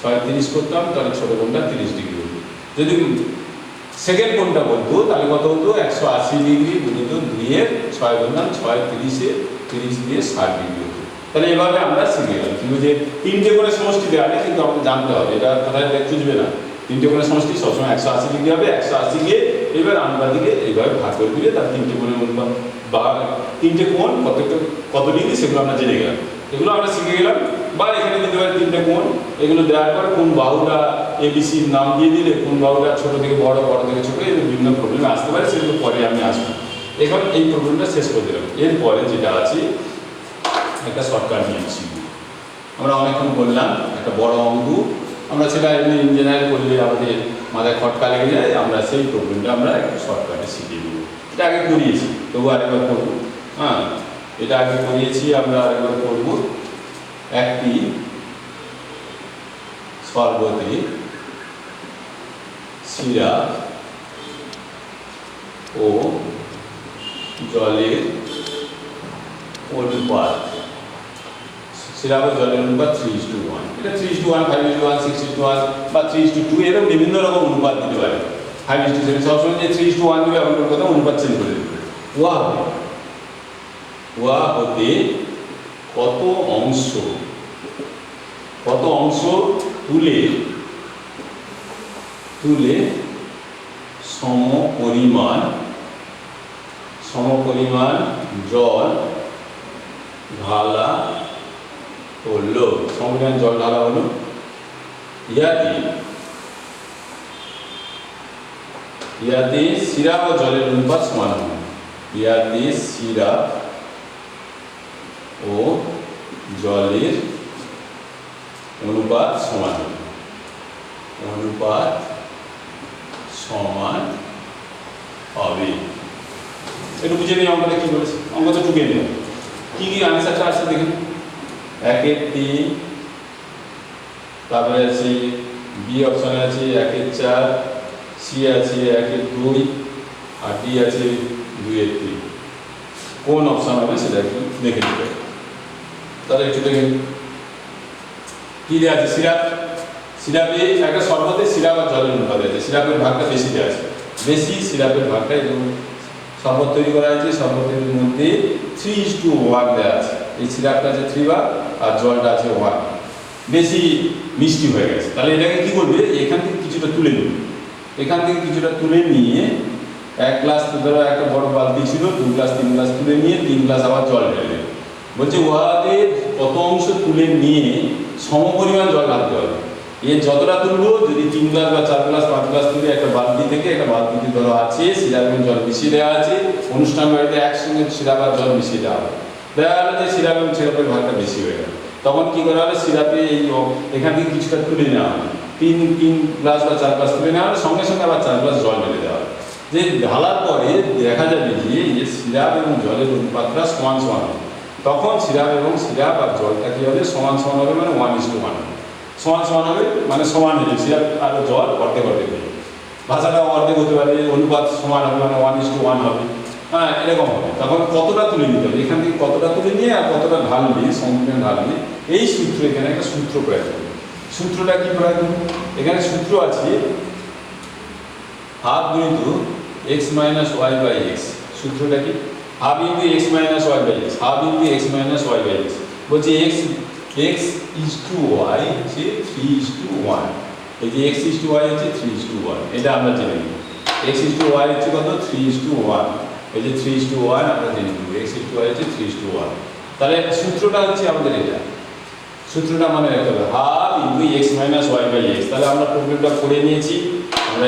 6 30 করতাম, তাহলে ছোট কোণটা 30 ডিগ্রি হতো। যদি সেকেন্ড কোণটা বলতো তাহলে কত হতো? 180 ডিগ্রি গুণিত 2 এর 6 গুণাম 6 30 দিয়ে 60 ডিগ্রি হতো। তাহলে এভাবে আমরা শিখে গেলাম। কিন্তু যে 3টে কোণের সমষ্টি দেওয়া নেই, কিন্তু আমাকে জানতে হবে, এটা কোথায় খুঁজবে না। তিনটে কোণের সমষ্টি সবসময় 180 ডিগ্রি হবে। 180কে এবার আমরা দিকে এইভাবে ভাগ করে দিলে তার তিনটে কোণের অনুপাত বা তিনটে কোণ কত ডিগ্রি সেগুলো আমরা জেনে গেলাম, এগুলো আমরা শিখে গেলাম। বা এখানে দিতে পারি তিনটে কোণ, এগুলো দেওয়ার পর কোন বাহুটা এবিসির নাম দিয়ে দিলে কোন বাহুটা ছোট থেকে বড়, বড় থেকে ছোট, এই বিভিন্ন প্রবলেম আসতে পারে, সেগুলো পরে আমি আসবো। এখন এই প্রবলেমটা শেষ করে দিলাম। এরপরে যেটা আছে একটা শর্টকাট নিয়েছি, আমরা অনেকক্ষণ বললাম একটা বড় অঙ্ক, আমরা সেটা এমনি ইঞ্জিনিয়ার করলে আমাদের মাথায় খটকা লেগে যায়, আমরা সেই প্রবলেমটা আমরা একটু শর্টকাটে শিখিয়ে দেবো। এটা আগে করিয়েছি, তবু আরেকবার করবো। হ্যাঁ, এটা আগে করিয়েছি, আমরা আরেকবার করবো। একটি সর্বতে শিরা ও জলের অনুপাত, শিরা ও জলের অনুপাত 3:1, এটা 3:1, 5:1, 6:1 বা 3:2, এরকম বিভিন্ন রকম অনুপাত দিতে পারে। 5:7 সবসময় যে 3:1 দিবে এমন কথা অনুপাত চেঞ্জ করে দেবে। ওয়া হতে কত অংশ তুলে সমপরিমাণ জল ঢালা হলো, সমপরিমাণ জল ঢালা হলো। ইয়াতে শিরা ও জলের অনুপাত সমান হবে। ইয়াতে শিরা ও জলের অনুপাত সমান হবে। একটু বুঝে নিই অঙ্কটা কি বলেছে। অঙ্ক তো টুকে নিলাম, কি আনসারটা আছে দেখুন। 1/3, তারপরে আছে বি অপশনে আছে 1/4, সি আছে 1/2 আর ডি আছে 2/3। কোন অপশন হবে সেটা একটু দেখে নিতে, তাহলে একটু দেখে কি দেওয়া আছে। সিরাপে একটা শরবতে সিরাপ আর জলের অনুপাত আছে, সিরাপের ভাগটা বেশি দেওয়া আছে, বেশি সিরাপের ভাগটা, এবং শরবত তৈরি করা হয়েছে, শরবতের মধ্যে 3:1 দেওয়া আছে। এই সিরাপটা আছে 3 ভাগ আর জলটা আছে 1, বেশি মিষ্টি হয়ে গেছে। তাহলে এটাকে কি করবে, এখান থেকে কিছুটা তুলে নেবে, এখান থেকে কিছুটা তুলে নিয়ে 1 গ্লাস, ধরো একটা বড় বালতি ছিল, 2 গ্লাস 3 গ্লাস তুলে নিয়ে 3 গ্লাস আবার জল ঢেলে দেবে। বলছে ওয়াতে কত অংশ তুলে নিয়ে সমপরিমাণ জল ঢালতে হবে। এর যতটা তুলবো, যদি 3 গ্লাস বা 4 গ্লাস 5 গ্লাস তুলে একটা বালতি থেকে, একটা বালতিতে ধরো আছে সিরাপ এবং জল মিশিয়ে দেওয়া আছে, অনুষ্ঠান বাড়িতে একসঙ্গে সিরাপ আর জল মিশিয়ে দেওয়া হবে, দেখা গেলো যে সিরাপ এবং সিরাপের ভাগটা বেশি হয়ে গেল, তখন কি করা হবে, সিরাপে এখান থেকে কিছুটা তুলে নেওয়া হবে, 3 গ্লাস বা 4 গ্লাস তুলে নেওয়া হবে, সঙ্গে সঙ্গে আবার 4 গ্লাস জল ঢেলে দেওয়া হবে। যে ঢালার পরে দেখা যাবে যে সিরাপ এবং জলের অনুপাতটা সমান সমান হবে, তখন সিরাপ আর জলটা কি হবে, সমান সমান হবে, মানে 1:1 হবে। সমান হবে মানে সমান হয়ে যাবে, সিরাপ আর জল অর্ধেক হয়ে যাবে, ভাষাটা অর্ধেক হতে পারে, অনুপাত সমান হবে মানে 1:1 হবে। হ্যাঁ, এরকম হবে। তখন কতটা তুলে নিতে হবে, এখান থেকে কতটা তুলে নিয়ে আর কতটা ঢালবে, সম্পূর্ণ ঢালবে, এই সূত্র, এখানে একটা সূত্র প্রয়োগ করবে। সূত্রটা কি প্রয়োগ করবে, এখানে সূত্র আছে হাফ গুণিত x minus y by x. সূত্রটা কি, half into x minus y by x, half into x minus y by x. বলছে x ইজ টু ওয়াই হচ্ছে 3:1, এই যে x ইজ টু ওয়াই হচ্ছে 3:1, এটা আমরা জেনে নিই। x ইজ টু ওয়াই হচ্ছে কত, 3:1, এই যে 3:1 আমরা জেনে নিই, x ইজ টু ওয়াই হচ্ছে 3:1। তাহলে সূত্রটা হচ্ছে আমাদের এটা, সূত্রটা মনে রাখতে হবে, half into x minus y by x. তাহলে আমরা প্রবলেমটা করে নিয়েছি, আমরা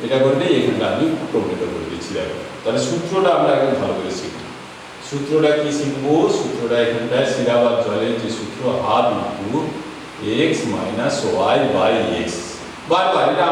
এটা করলে এখানটা আমি প্রবলেমটা করে দিচ্ছি। দেখো, তাহলে সূত্রটা আমরা একদম ভালো করে শিখব। সূত্রটা কি শিখবো, সূত্রটা এখানটায় সিরাপ আর জলের যে সূত্র, half into x minus y by x. বারবার এটা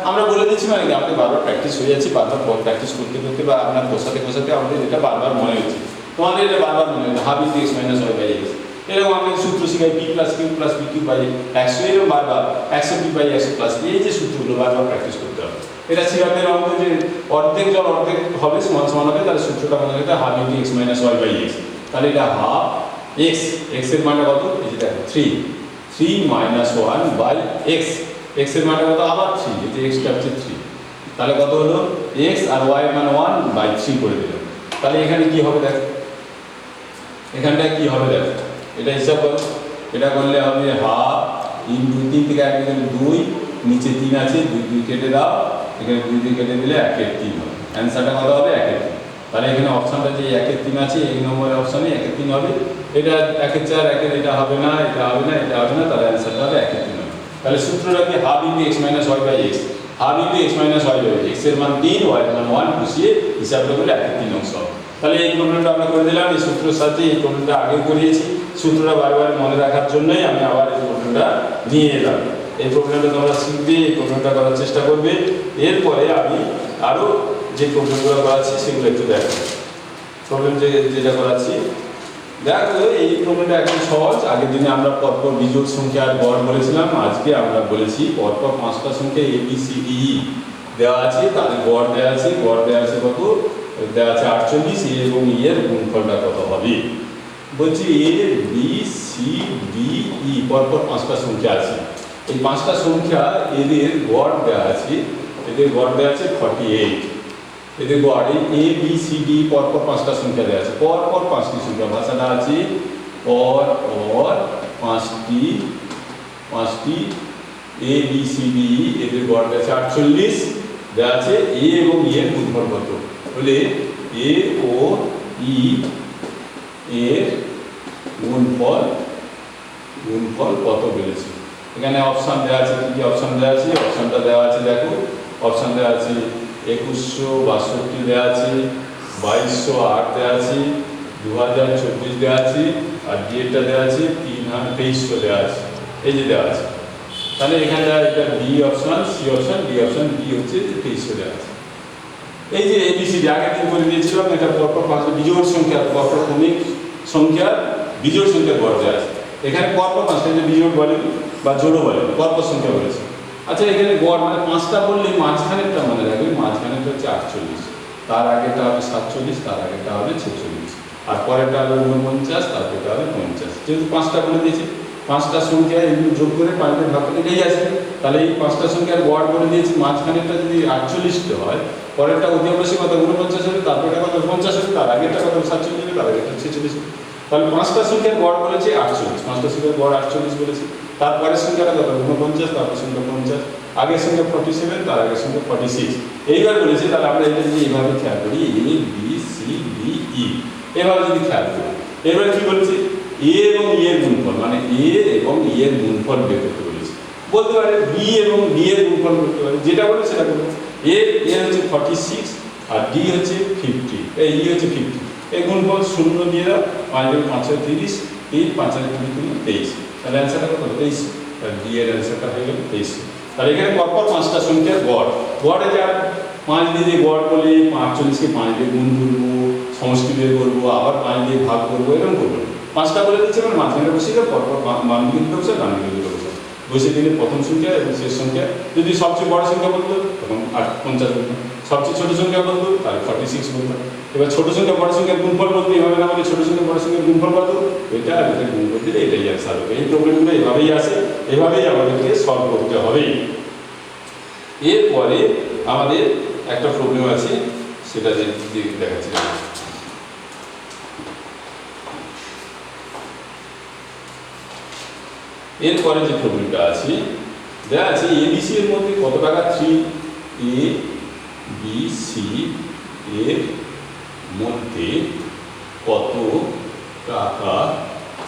আমরা বলে দিচ্ছি, মানে কি আমাদের বারবার প্র্যাকটিস হয়ে যাচ্ছে, বারবার প্র্যাকটিস করতে করতে বা আমরা বসাতে আমাদের এটা বারবার মনে হচ্ছে, তোমাদের এটা বারবার মনে হচ্ছে, half into x minus y by x. এরকম আমি সূত্র শিখাই, p plus q plus p q by 100, এরকম বারবার 100p বাই 100 প্লাস, এই যে সূত্রগুলো বারবার প্র্যাকটিস করতে হবে। এটা সিরাপের অঙ্ক, যে অর্ধেক জল অর্ধেক হবে, সমান সমান হবে, তাহলে সূত্রটা মনে রাখতে half into x minus y by x. তাহলে এটা হাফ x এর মানটা কত, এই যে দেখো 3 মাইনাস 1 বাই এক্স, x এর মানটা কত, আবার 3, এই যে এক্সটা হচ্ছে 3, তাহলে কত হলো, x আর y এর মান 1 বাই 3 করে দিলাম। তাহলে এখানে কি হবে দেখো, এখানটা কি হবে দেখো, এটা হিসাব করো, এটা করলে হবে হাফ ইন্টু 3 থেকে 1 গেলে 2 নিচে 3 আছে, 2 2 কেটে দাও, এখানে 2 2 কেটে দিলে 1 এর 3 হবে। অ্যান্সারটা কত হবে? 1 এর 3। তাহলে এখানে অপশনটা যে 1 এর 3 আছে, এই নম্বরের অপশনে 1 এর 3 হবে। এটা 1 এর 4, 1 এর এটা হবে না, এটা হবে না, এটা হবে না, তাহলে অ্যান্সারটা হবে 1 এর 3 হবে। তাহলে সূত্রটা কি? Half into x minus y by x, half into x minus y by x এর মান 3, y এর মান 1 বসিয়ে হিসাবটা করলে 1 এর 3 অংশ হবে। তাহলে এই প্রবলেমটা আমরা করে দিলাম। এই সূত্রের সাথে এই প্রবলেমটা আগে করিয়েছি, সূত্রটা বারবার মনে রাখার জন্যই আমি আবার এই প্রবলেমটা নিয়ে এলাম। এই প্রবলেমটা তোমরা শিখবে, এই প্রবলেমটা করার চেষ্টা করবে। এরপরে আমি আরও যে প্রবলেমগুলো করাচ্ছি সেগুলো একটু দেখো। প্রবলেম যেটা করাচ্ছি দেখো, এই প্রবলেমটা একদম সহজ। আগের দিনে আমরা পরপর বিজোড় সংখ্যা আর গড় বলেছিলাম, আজকে আমরা বলেছি পরপর 5টা সংখ্যা A B C D E দেওয়া আছে, তাদের গড় দেওয়া আছে। গড় দেওয়া আছে কত? দেওয়া আছে 48। এ এবং ই এর গুণফলটা কত হবে? বলছি A B C D E পরপর 5টা সংখ্যা আছে। এই 5টা সংখ্যা এদের গড় দেওয়া আছে, এদের গড় দেওয়া আছে 48। এদের গড় এই এ বি সি ডি পরপর 5টা সংখ্যা দেওয়া আছে, পরপর 5টি সংখ্যা। ভাষাটা আছে পর 5টি এ বি সি ডি এদের গড় দেওয়া আছে 48। দেওয়া আছে এ এবং ই এর গুণফল কত? বলে এ ও ই এর গুণফল কত বলেছে। এখানে অপশন দেওয়া আছে, কি কি অপশন দেওয়া আছে? অপশনটা দেওয়া আছে দেখো, অপশন দেওয়া আছে 2162 দেওয়া আছে, 2208 দেওয়া আছে, 2024 দেওয়া আছে, আর ডিএটা দেওয়া আছে 2300 দেওয়া আছে। এই যে দেওয়া আছে, তাহলে এখানে এটা B option, C option, D option. D হচ্ছে 2300 দেওয়া আছে। এই যে এবিসিডি আগের দিন করে দিয়েছিলাম, এটা পরপর 5টা বিজোড় সংখ্যা, পরপর ক্রমিক সংখ্যা বিজোড় সংখ্যার গড় দেওয়া আছে। এখানে পরপর 5টা, যে বিজোড় বলেন বা জোড়ও বলেন, পরপর সংখ্যা বলেছে। আচ্ছা, এখানে গড় মানে 5টা বললে মাঝখানেরটা মনে রাখবে, মাঝখানেরটা হচ্ছে 48, তার আগেটা হবে 47, তার আগেটা হবে 46, আর পরেরটা হবে 49, তারপরটা হবে 50। যেহেতু 5টা বলে দিয়েছি, 5টা সংখ্যা এগুলো যোগ করে 5 দিয়ে ভাগ করে এটাই আসবে। তাহলে এই 5টা সংখ্যার গড় বলে দিয়েছি, মাঝখানেরটা যদি 48 হয়, পরেরটা অতি অবশ্যই কত? 49 হবে, তারপরটা কত? 50 হবে, তার আগেরটা কত? 47 হবে, তার আগেরটা 46 হবে। তাহলে 5টা সংখ্যার গড় বলেছে 48, 5টা সংখ্যার গড় 48 বলেছে। তারপরের সংখ্যাটা কত? 49, তারপর সংখ্যা 50, আগের সংখ্যা 47, তার আগের সংখ্যা 46। এইবার বলেছে, তাহলে আমরা এটা যদি এইভাবে খেয়াল করি, A B C D E, এভাবে যদি খেয়াল করি, এবার কি বলছে? এ এবং ই এর গুণফল, মানে এ এবং ই এর গুণফল বের করতে বলেছে। বলতে পারে বি এবং ডি এর গুণফল করতে পারে, যেটা বলে সেটা করবো। এ হচ্ছে 46 আর ডি হচ্ছে 50, এই ই হচ্ছে 50। এই গুণফল 0 দিয়ে দাও, 5 × 5 = 30, 3 5 × 2 = 23। তাহলে অ্যান্সারটা কত? 23। তাহলে ডি এর অ্যান্সারটা হয়ে গেল 23। তাহলে এখানে পরপর 5টা সংখ্যার গড়, গড়ে যা 5 দিয়ে গড় বলে 48কে 5 দিয়ে গুণ করবো, সমষ্টি বের করবো, আবার 5 দিয়ে ভাগ করবো, এরকম করবো। 5টা বলে দিচ্ছে, মানে মাঝখানে বসে গেলে পরপর বাম দিকে দুটো বসে, ডান দিকে দুটো বসে, বসে দিলে প্রথম সংখ্যা এবং শেষ সংখ্যা। যদি সবচেয়ে বড় সংখ্যা বলতো তখন 50 বলতো, সবচেয়ে ছোট সংখ্যা বলতো তাহলে 46 বলতো। এবার ছোট সংখ্যা বড় সংখ্যার গুণফল বলতে এভাবে না বলে ছোট সংখ্যা বড় সংখ্যার গুণফল বলতো, এটা আর এটা গুণ করে দিলে এটাই অ্যান্সার হবে। এই প্রবলেমগুলো এভাবেই আসে, এভাবেই আমাদেরকে সলভ করতে হবে। এরপরে আমাদের একটা প্রবলেম আছে, সেটা দেখাচ্ছি। এরপরে যে প্রবলেমটা আছে, দেখা আছে এবিসি এর মধ্যে কত টাকা? 3ABC এর মধ্যে কত টাকা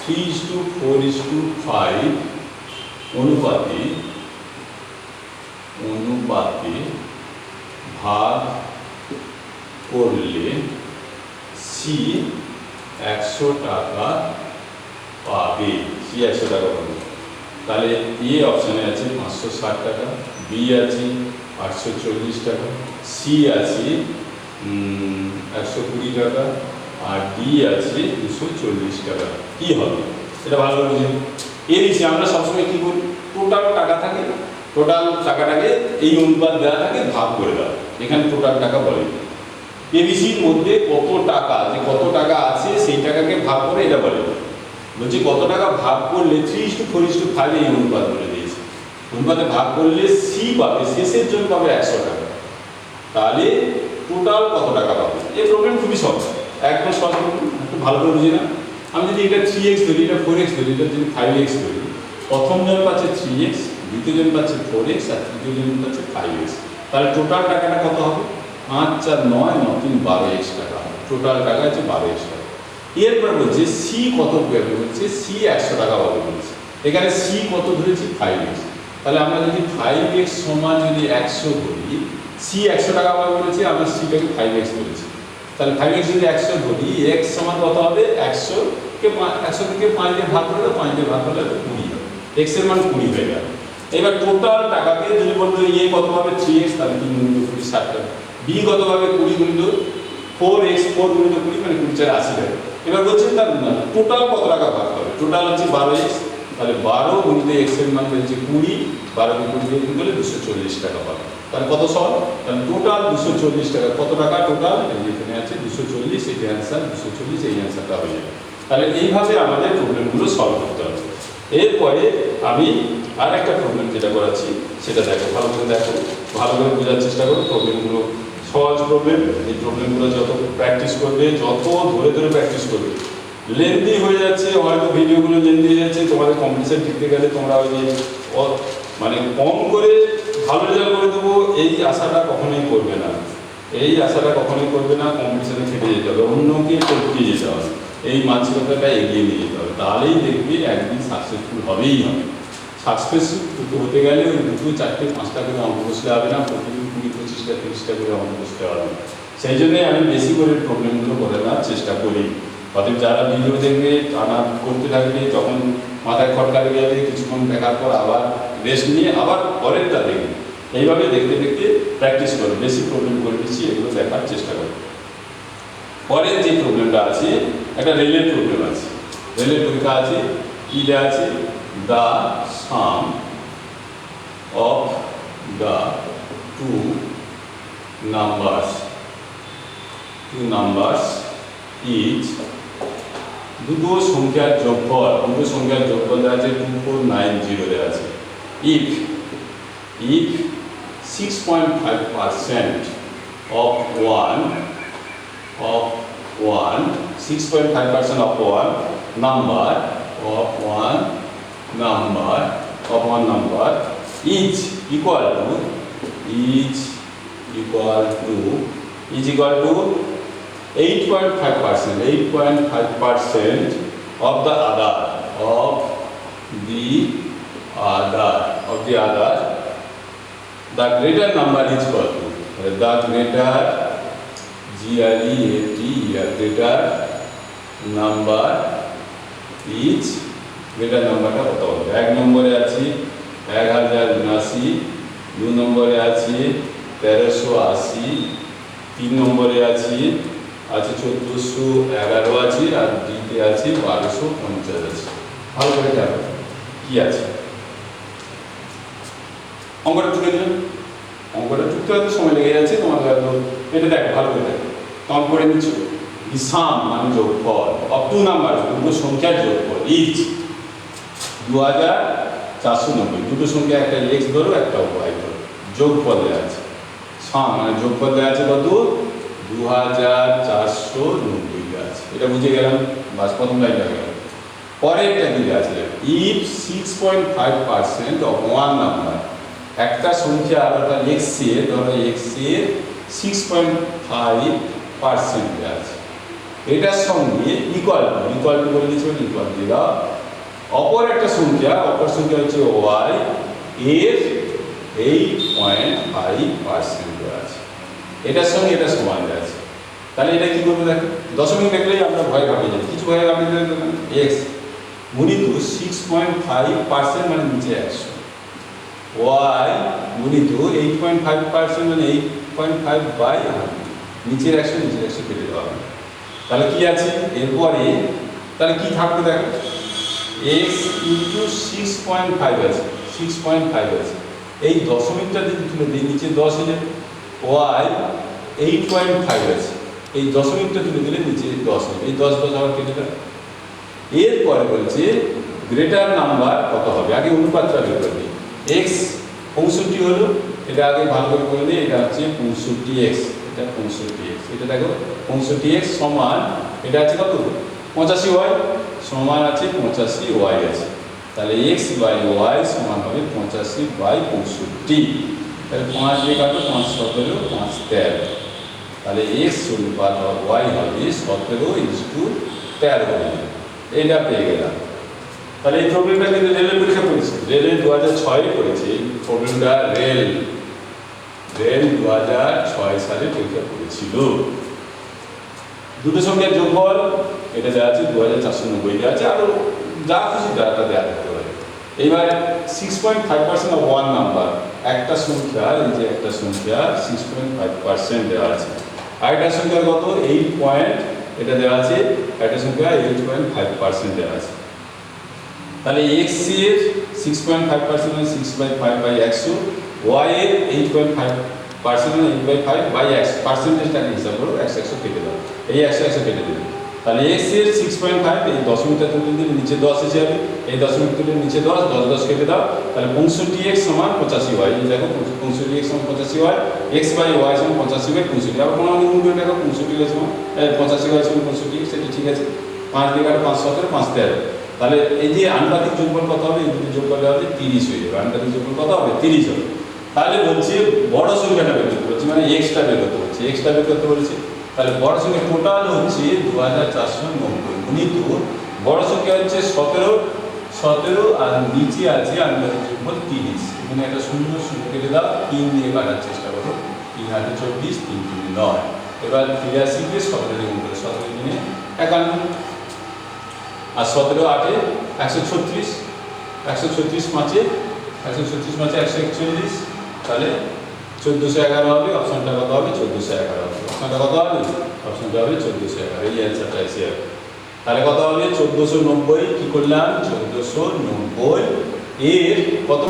3:4:5 অনুপাতে ভাগ করলে সি 100 টাকা পাবে। সি 100 টাকা পাবে। তাহলে এ অপশানে আছে 560 টাকা, বি আছে 840 টাকা, সি আছে 120 টাকা, আর ডি আছে 240 টাকা। কি হবে এটা ভালো করে বুঝুন। এর নিচে আমরা সবসময় কি করি? টোটাল টাকা থাকে, টোটাল টাকাটাকে এই অনুপাত দেওয়া থাকে, ভাগ করে দেওয়া। এখানে টোটাল টাকা বলে এবিসির মধ্যে কত টাকা, যে কত টাকা আছে সেই টাকাকে ভাগ করে এটা বলে। বলছি কত টাকা ভাগ করলে 3:4:5 এই অনুপাত বলে দিয়েছে। অনুপাতে ভাগ করলে সি পাবে, শেষের জন্য পাবে 100 টাকা। তাহলে টোটাল কত টাকা পাবে? এই প্রবলেম খুবই সহজ, একদম সহজ প্রবলেম, একটু ভালো করে বুঝে না। আমি যদি এটা 3x ধরি, এটা 4x ধরি, এটা যদি 5x ধরি, প্রথম জন পাচ্ছে 3x, দ্বিতীয় জন পাচ্ছে 4x আর তৃতীয় জন পাচ্ছে 5x। তাহলে টোটাল টাকাটা কত হবে? 5 4 9 9 3 12x টাকা হবে। টোটাল টাকা হচ্ছে 12x টাকা। এরপর বলছে সি কত পাবে বলছে, সি 100 টাকা পাবে বলছে। এখানে সি কত ধরেছি? 5x। তাহলে আমরা যদি 5x সমান যদি 100 ধরি, সি 100 টাকা পাবে বলেছি, আমরা সিটাকে 5x ধরেছি। তাহলে 5x যদি 100 ধরি, x সমান কত হবে? 100 থেকে 5 দিয়ে ভাগ করলে 5 দিয়ে ভাগ করলে 20 হবে। x এর মান 20 হয়ে গেল। এবার টোটাল টাকাকে যদি বলতো এ কত হবে? 3x, তাহলে 3 গুণিত 20 60 টাকা। বি কত হবে? 20 গুণিত 4x, 4 গুণিত 20 মানে 20 4 80 টাকা। এবার বলছেন তার টোটাল কত টাকা ভাগ হবে? টোটাল হচ্ছে 12x, তাহলে 12 গুণিত x এর মান হচ্ছে 20, 12 কে 20 দিয়ে গুণ করলে 240 টাকা পাবে। তাহলে কত সমান? তাহলে টোটাল 240 টাকা। কত টাকা টোটাল? এখানে আছে 240, এই অ্যান্সার 240, এই অ্যান্সারটা হয়ে যাবে। তাহলে এইভাবে আমাদের প্রবলেমগুলো সলভ করতে হবে। এরপরে আমি আর একটা প্রবলেম যেটা করাচ্ছি সেটা দেখো, ভালো করে দেখো, ভালো করে বোঝার চেষ্টা করো। প্রবলেমগুলো সহজ প্রবলেম। এই প্রবলেমগুলো যত প্র্যাকটিস করবে, যত ধরে ধরে প্র্যাকটিস করবে, লেন্দি হয়ে যাচ্ছে, হয়তো ভিডিওগুলো লেন্দি হয়ে যাচ্ছে, তোমাদের কম্পিটিশন টিকতে গেলে তোমরা ওই যে মানে কম করে ভালো রেজাল্ট করে দেবো এই আশাটা কখনোই করবে না। এই আশাটা কখনোই করবে না। কম্পিটিশনে খেটে যেতে হবে, অন্যকে টপকিয়ে যেতে হবে, এই মানসিকতাটা এগিয়ে নিয়ে যেতে হবে। তাহলেই দেখবি একদিন সাকসেসফুল হবেই হবে। সাকসেসফুল হতে গেলে ওই 2 4 5টা করে অঙ্ক বসলে হবে না, প্রতিদিন 20 25টা 30টা করে অঙ্ক বসতে হবে। সেই জন্যই আমি বেশি করে প্রবলেমগুলো করে নেওয়ার চেষ্টা করি। অতএব যারা ভিডিও দেখবে, টানা করতে থাকবে, যখন মাথায় খটকা লেগে যাবে, কিছুক্ষণ দেখার পর আবার রেস্ট নিয়ে আবার পরেরটা দেখবে। এইভাবে দেখতে দেখতে প্র্যাকটিস করো। বেশি প্রবলেম করে দিচ্ছি, এগুলো দেখার চেষ্টা করো। পরের যে প্রবলেমটা আছে, একটা রেলের প্রবলেম আছে। রেলের পরীক্ষা আছে, কী দেওয়া আছে? The sum of the two numbers is, দুটো সংখ্যার যোগফল, দেওয়া আছে 2490 দেওয়া আছে। If 6.5% of one 6.5% of one number is equal to 8.5% of the other, the greater number is equal to, the greater number is, greater numberটা কত হবে? 1 নম্বরে আছে 1079, 2 নম্বরে আছে 1380, 3 নম্বরে আছে 1411 আছে, আর ডিতে আছে 1250 আছে। ভালো করে দেখো কি আছে। অঙ্কটা টুকে দিলাম। অঙ্কটা টুকতে হয়তো সময় লেগে যাচ্ছে তোমাদের, হয়তো এটা দেখো, ভালো করে দেখো। তখন করে নিচ্ছ সাম মানে যোগফল অফ টু নাম্বার, দুটো সংখ্যার যোগফল, ইজ 2490। দুটো সংখ্যা, একটা এক্স ধরো একটা ওয়াই ধরো, যোগফল দেওয়া আছে। সাম মানে যোগফল দেওয়া আছে কত? 2490 দেওয়া আছে। এটা বুঝে গেলাম, বাস প্রথম লাইনটা গেল। পরেরটা কি দেওয়া আছে? ইফ 6.5% অফ ওয়ান নাম্বার, একটা সংখ্যা অর্থাৎ এক্স এর, ধরো এক্স এর 6.5% দেওয়া আছে। এটার সঙ্গে ইকুয়াল টু বলে দিয়েছে, ইকুয়াল টু দাও অপর একটা সংখ্যা, হচ্ছে ওয়াই এর 8.5% দেওয়া আছে। এটার সঙ্গে এটা সমান দেওয়া আছে। তাহলে এটা কি করবো? দেখো, দশমিক দেখলেই আমরা ভয় কাটিয়ে যাই, কিছু ভয় কাটিয়ে যাই। এক্স গুণিত 6.5% মানে নিচে 100, ওয়াই গুণিত 8.5% মানে 8.5 বাই 100, নিচের 100 কেটে দেওয়া হবে। তাহলে কি আছে এরপরে? তাহলে কি থাকবে দেখো, x ইন্টু 6.5 আছে, 6.5 আছে। এই দশমিকটা যদি তুলে দিই, নিচে 10 হয়ে যাবে। ওয়াই 8.5 আছে, এই দশমিকটা তুলে দিলে নিচে 10 হবে। এই 10 আবার কেটে দেবে। এরপরে বলছে গ্রেটার নাম্বার কত হবে? আগে অনুপাতটা বের করে দিই। এক্স 65 হলো, এটা আগে ভালো করে বলে দিই। এটা হচ্ছে 65x, এটা 65x। এটা দেখো 65x সমান, এটা আছে কত? 85y, সমান আছে 85y আছে। তাহলে এক্স বাই ওয়াই সমান হবে 85/65। তাহলে 5 দিয়ে কাটো, 5 17, 5 13। তাহলে এক্স অনুপাত ওয়াই হবে 17:13 হবে। এইটা পেয়ে গেলাম। তাহলে এই প্রবলেমটা কিন্তু রেলের পরীক্ষা করেছে, রেলের 2006 করেছে এই প্রবলেমটা। রেল 2006 সালে পরীক্ষা করেছিল। দুটো সংখ্যার যোগফল এটা দেওয়া আছে 2490 দেওয়া আছে, আরো যা খুশি ডাটা দেওয়া থাকতে পারে। এইবার 6.5% অফ ওয়ান নাম্বার, একটা সংখ্যা, এই যে একটা সংখ্যা 6.5% দেওয়া আছে। আর একটা সংখ্যা কত 8 পয়েন্ট, এটা দেওয়া আছে, একটা সংখ্যা 8.5% দেওয়া আছে। তাহলে x এর 6.5% মানে 6/5/100, y এর 8.5% মানে 8/5/100। পার্সেন্টেজটাকে হিসাব করো, 100 কেটে দাও, এই 100 কেটে দেবে। তাহলে x এর 6.5, এই দশমিকটা তুলে দিলে নিচে 10 এসে যাবে, এই দশমিক তুলে নিচে 10, 10 কেটে দাও। তাহলে 65x সমান 85y। এই দেখো 65x সমান 85y, x বাই y সমান 85/65। আবার কোনো মনে দেখো 65y সমান 85y সমান 65x, সেটা ঠিক আছে। 5 দিয়ে কাটো, 5 17, 5 13। তাহলে এই যে আনুপাতিক যোগফল কত হবে, এই দুটো যোগ করলে হবে 30 হয়ে যাবে। আনুপাতিক যোগফল কত হবে 30 হবে। তাহলে বলছি বড় সংখ্যাটা বের করতে বলছি, মানে এক্সটা বের করতে বলছি, এক্সটা বের করতে বলেছি। তাহলে বড় সংখ্যা টোটাল হচ্ছে 2490 গুণিত বড় সংখ্যা হচ্ছে 17 আর নিচে আছে আনুপাতিক যোগফল 30। এখানে একটা শূন্য শূন্য কেটে দাও, 3 দিয়ে কাটার চেষ্টা করো, 3 8 24, 3 3 9। এবার 83 কে 17 দিয়ে গুণ করো, 17 দিনে 51, আর 17 8 136, 136 5 141, তাহলে 1411 হবে। অপশনটা কত হবে 1411 হবে। অপশনটা কত হবে, অপশনটা হবে 1411। এই অ্যান্সারটা এসে যাবে। তাহলে কত হবে 1490, কি করলাম 1490 এর কত